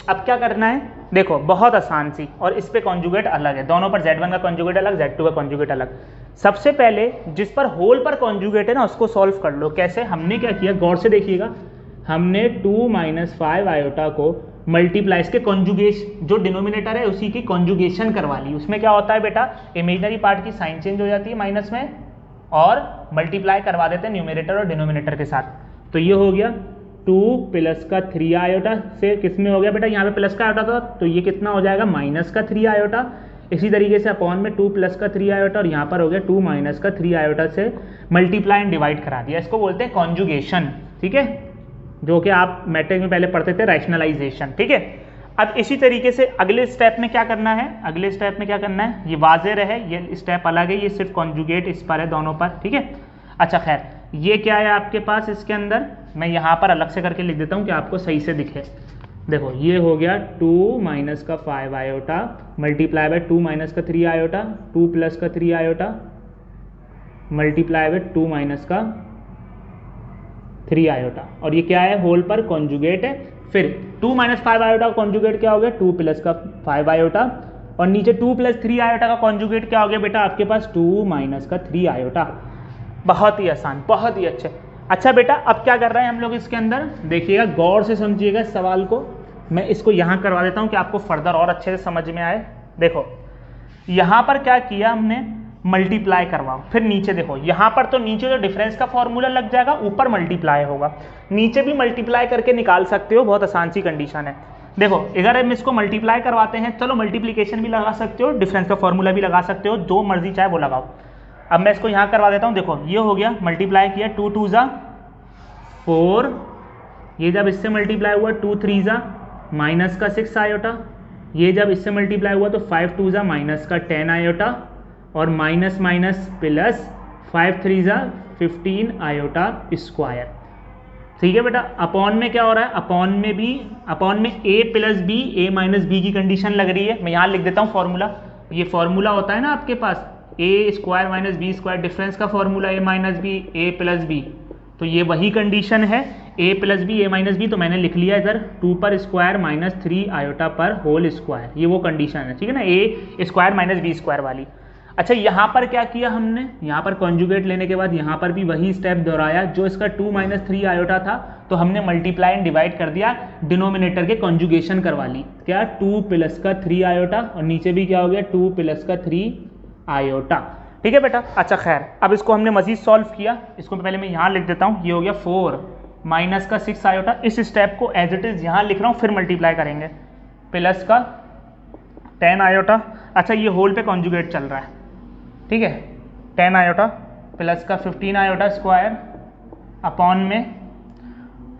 अब क्या करना है, देखो बहुत आसान सी, और इस पे कॉन्जुगेट अलग है, दोनों पर Z1 का कॉन्जुगेट अलग, Z2 का कॉन्जुगेट अलग। सबसे पहले जिस पर होल पर कॉन्जुगेट है ना उसको सॉल्व कर लो। कैसे, हमने क्या किया, गौर से देखिएगा। हमने 2 - 5 आयोटा को मल्टीप्लाई, इसके कॉन्जुगेशन जो डिनोमिनेटर है उसी की कॉन्जुगेशन करवा ली। उसमें क्या होता है बेटा, इमेजनरी पार्ट की साइन चेंज हो जाती है माइनस में, और मल्टीप्लाई करवा देते हैं न्यूमरेटर और डिनोमिनेटर के साथ। तो ये हो गया 2 + का 3 आयोटा से किस में हो गया बेटा, यहाँ पे प्लस का आयोटा था, तो ये कितना हो जाएगा, -का 3 आयोटा। इसी तरीके से अपॉन में 2 प्लस का 3 आयोटा और यहाँ पर हो गया 2 माइनस का 3 आयोटा से मल्टीप्लाई एंड डिवाइड करा दिया। इसको बोलते हैं कॉन्जुगेशन, ठीक है, जो कि आप मैट्रिक्स में पहले पढ़ते थे रैशनलाइजेशन, ठीक है। अब इसी तरीके से अगले स्टेप में क्या करना है, अगले स्टेप में क्या करना है, ये वाज़ेह रहे, ये स्टेप अलग है, ये सिर्फ कॉन्जुगेट इस पर है, दोनों पर, ठीक है। अच्छा खैर, ये क्या है आपके पास इसके अंदर, मैं यहाँ पर अलग से करके लिख देता हूँ कि आपको सही से दिखे। देखो ये हो गया 2 माइनस का 5 आयोटा मल्टीप्लाई बाय 2 माइनस का 3 आयोटा, 2 प्लस का 3 आयोटा मल्टीप्लाई बाय 2 माइनस का 3 आयोटा, और ये क्या है, होल पर कॉन्जुगेट है। फिर 2 माइनस 5 आयोटा का कॉन्जुगेट क्या हो गया, 2 प्लस का 5 आयोटा, और नीचे 2 प्लस 3 आयोटा का कॉन्जुगेट क्या हो गया बेटा आपके पास, 2 माइनस का 3 आयोटा। बहुत ही आसान, बहुत ही अच्छे। अच्छा बेटा, अब क्या कर रहे हैं हम लोग इसके अंदर, देखिएगा गौर से समझिएगा इस सवाल को। मैं इसको यहाँ करवा देता हूँ कि आपको फर्दर और अच्छे से समझ में आए। देखो यहाँ पर क्या किया हमने, मल्टीप्लाई करवाओ, फिर नीचे देखो, यहाँ पर तो नीचे जो डिफरेंस का फॉर्मूला लग जाएगा, ऊपर मल्टीप्लाई होगा, नीचे भी मल्टीप्लाई करके निकाल सकते हो, बहुत आसान सी कंडीशन है। देखो अगर हम इसको मल्टीप्लाई करवाते हैं, चलो मल्टीप्लीकेशन भी लगा सकते हो, डिफरेंस का फॉर्मूला भी लगा सकते हो, जो मर्जी चाहे वो लगाओ। अब मैं इसको यहाँ करवा देता हूँ। देखो ये हो गया, मल्टीप्लाई किया, 2 2 ज़ा 4, ये जब इससे मल्टीप्लाई हुआ 2 3 ज़ा माइनस का 6 आयोटा, ये जब इससे मल्टीप्लाई हुआ तो 5 2 ज़ा माइनस का 10 आयोटा, और माइनस माइनस प्लस 5 3 ज़ा 15 आयोटा स्क्वायर, ठीक है बेटा। अपॉन में क्या हो रहा है, अपॉन में भी, अपॉन में a plus B, a minus B की कंडीशन लग रही है। मैं यहाँ लिख देता हूँ फॉर्मूला, ये फॉर्मूला होता है ना आपके पास, a square minus b square, difference का formula a minus b, a plus b, तो ये वही कंडीशन है, a plus B, a minus b, तो मैंने लिख लिया इधर 2 पर स्क्वायर माइनस 3 आयोटा पर होल स्क्वायर, ये वो कंडीशन है, ठीक है ना, a square minus b square वाली। अच्छा यहाँ पर क्या किया हमने, यहाँ पर कॉन्जुगेट लेने के बाद यहाँ पर भी वही स्टेप दोहराया, जो इसका 2 माइनस 3 आयोटा था तो हमने मल्टीप्लाई एंड डिवाइड कर दिया, डिनोमिनेटर के कॉन्जुगेशन करवा ली, क्या 2 प्लस का 3 आयोटा, और नीचे भी क्या हो गया 2 प्लस का 3 आयोटा, ठीक है बेटा। अच्छा खैर, अब इसको हमने मजीद सॉल्व किया, इसको पहले मैं यहाँ लिख देता हूँ, ये हो गया 4 माइनस का 6 आयोटा, इस स्टेप को एज इट इज़ यहाँ लिख रहा हूँ, फिर मल्टीप्लाई करेंगे, प्लस का 10 आयोटा। अच्छा ये होल पे कॉन्जुगेट चल रहा है, ठीक है, 10 आयोटा प्लस का 15 आयोटा स्क्वायर अपॉन में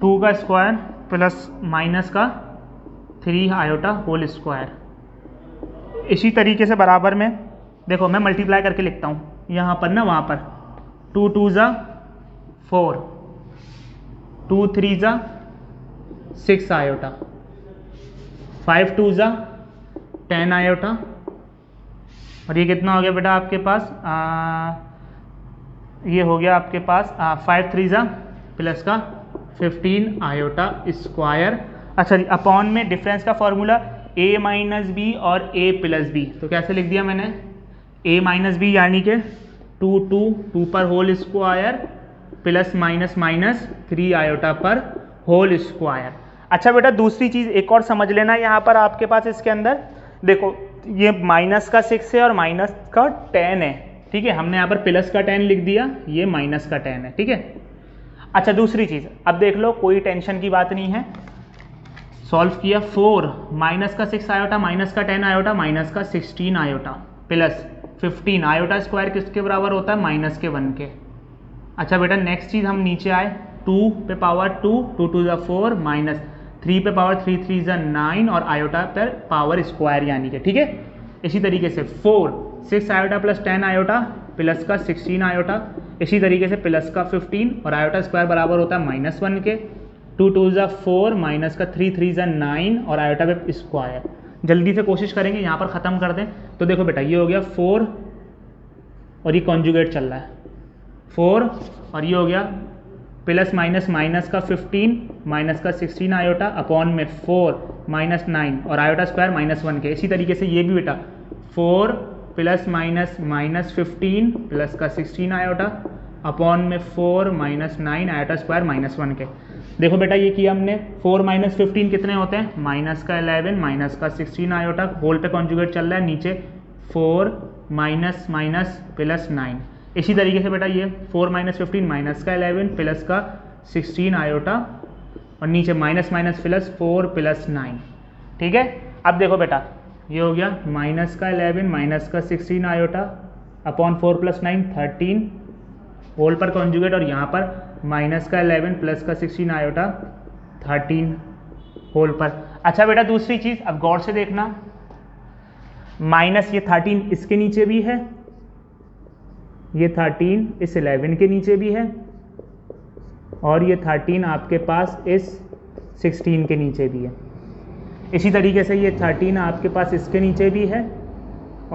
2 का स्क्वायर प्लस माइनस का 3 आयोटा होल स्क्वायर। इसी तरीके से बराबर में देखो मैं मल्टीप्लाई करके लिखता हूँ, यहाँ पर ना, वहाँ पर 2 2 ज़ा 4, 2 3 ज़ा 6 आयोटा, 5 2 ज़ा 10 आयोटा, और ये कितना हो गया बेटा आपके पास, ये हो गया आपके पास 5 3 ज़ा प्लस का 15 आयोटा स्क्वायर। अच्छा अपॉन में डिफरेंस का फॉर्मूला a माइनस बी और a प्लस बी, तो कैसे लिख दिया मैंने, a माइनस बी यानी कि 2 पर whole square plus minus minus 3 iota पर होल स्क्वायर। अच्छा बेटा दूसरी चीज़ एक और समझ लेना, यहाँ पर आपके पास इसके अंदर देखो ये माइनस का 6 है और माइनस का 10 है, ठीक है, हमने यहाँ पर प्लस का 10 लिख दिया, ये माइनस का 10 है, ठीक है। अच्छा दूसरी चीज़ अब देख लो, कोई टेंशन की बात नहीं है, सॉल्व किया, 4 माइनस का 6 आयोटा माइनस का 10 आयोटा माइनस का 16 आयोटा प्लस 15 आयोटा स्क्वायर किसके बराबर होता है, माइनस के 1 के। अच्छा बेटा नेक्स्ट चीज़ हम नीचे आए, 2 पे पावर 2, 2 2 ज़ा 4 माइनस 3 पे पावर 3 3 ज़ा 9 और आयोटा पर पावर स्क्वायर यानी कि, ठीक है। इसी तरीके से 4 6 आयोटा प्लस 10 आयोटा प्लस का 16 आयोटा, इसी तरीके से प्लस का 15 और आयोटा स्क्वायर बराबर होता है माइनस 1 के, 2 2 ज़ा 4 माइनस का 3 3 ज़ा 9 और आयोटा पे स्क्वायर। जल्दी से कोशिश करेंगे यहाँ पर ख़त्म कर दें। तो देखो बेटा ये हो गया 4 और ये कॉन्जुगेट चल रहा है, 4 और ये हो गया प्लस माइनस माइनस का 15 माइनस का 16 आयोटा अपॉन में 4 माइनस 9 और आयोटा स्क्वायर माइनस 1 के। इसी तरीके से ये भी बेटा 4 प्लस माइनस माइनस 15 प्लस का 16 आयोटा अपॉन में 4 माइनस 9 आयोटा स्क्वायर माइनस 1 के। देखो बेटा ये किया हमने, 4 माइनस 15 कितने होते हैं, माइनस का 11 माइनस का 16 आयोटा, होल पे कॉन्जुगेट चल रहा है, नीचे 4 माइनस माइनस प्लस 9। इसी तरीके से बेटा ये 4 माइनस 15 माइनस का 11 प्लस का 16 आयोटा और नीचे माइनस माइनस प्लस 4 प्लस 9, ठीक है। अब देखो बेटा ये हो गया माइनस का 11 माइनस का 16 आयोटा अपॉन 4 + 9 13 होल पर कॉन्जुगेट, और यहाँ पर माइनस का 11 प्लस का 16 आयोटा 13 होल पर। अच्छा बेटा दूसरी चीज़ अब गौर से देखना, माइनस ये 13 इसके नीचे भी है, ये 13 इस 11 के नीचे भी है, और ये 13 आपके पास इस 16 के नीचे भी है। इसी तरीके से ये 13 आपके पास इसके नीचे भी है,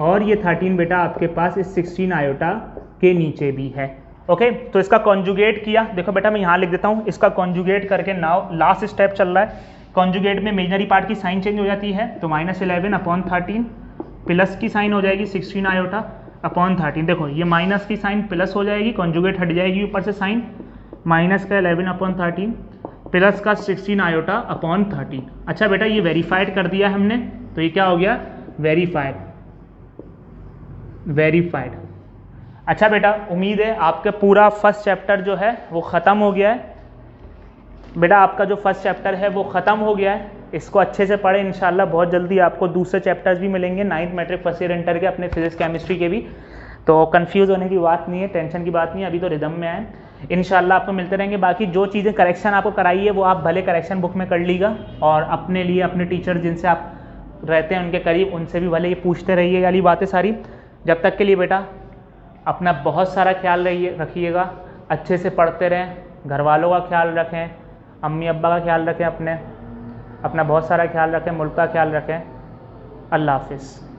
और ये 13 बेटा आपके पास इस 16 आयोटा के नीचे भी है। ओके, तो इसका कॉन्जुगेट किया, देखो बेटा मैं यहाँ लिख देता हूँ, इसका कॉन्जुगेट करके नाउ लास्ट स्टेप चल रहा है। कॉन्जुगेट में इमेजिनरी पार्ट की साइन चेंज हो जाती है, तो -11 अपॉन 13 प्लस की साइन हो जाएगी 16 आयोटा अपॉन 13। देखो ये माइनस की साइन प्लस हो जाएगी, कॉन्जुगेट हट जाएगी ऊपर से साइन, माइनस का 11 अपॉन 13 प्लस का 16 आयोटा अपॉन 13। अच्छा बेटा ये वेरीफाइड कर दिया हमने, तो ये क्या हो गया वेरीफाइड। अच्छा बेटा उम्मीद है आपका पूरा फर्स्ट चैप्टर जो है वो ख़त्म हो गया है। बेटा आपका जो फर्स्ट चैप्टर है वो ख़त्म हो गया है, इसको अच्छे से पढ़ें, इंशाल्लाह बहुत जल्दी आपको दूसरे चैप्टर्स भी मिलेंगे 9th matric first year inter के अपने फिजिक्स केमिस्ट्री के भी। तो कंफ्यूज होने की बात नहीं है, टेंशन की बात नहीं है, अभी तो रिदम में आए, इंशाल्लाह आपको मिलते रहेंगे। बाकी जो चीज़ें करेक्शन आपको कराई है वो आप भले करेक्शन बुक में कर लीजिएगा, और अपने लिए अपने टीचर जिनसे आप रहते हैं उनके करीब उनसे भी भले ये पूछते रहिएगा वाली बातें सारी। जब तक के लिए बेटा अपना बहुत सारा ख्याल रखिएगा, अच्छे से पढ़ते रहें, घर वालों का ख्याल रखें, अम्मी अब्बा का ख्याल रखें, अपना बहुत सारा ख्याल रखें, मुल्क का ख्याल रखें। अल्लाह हाफिज़।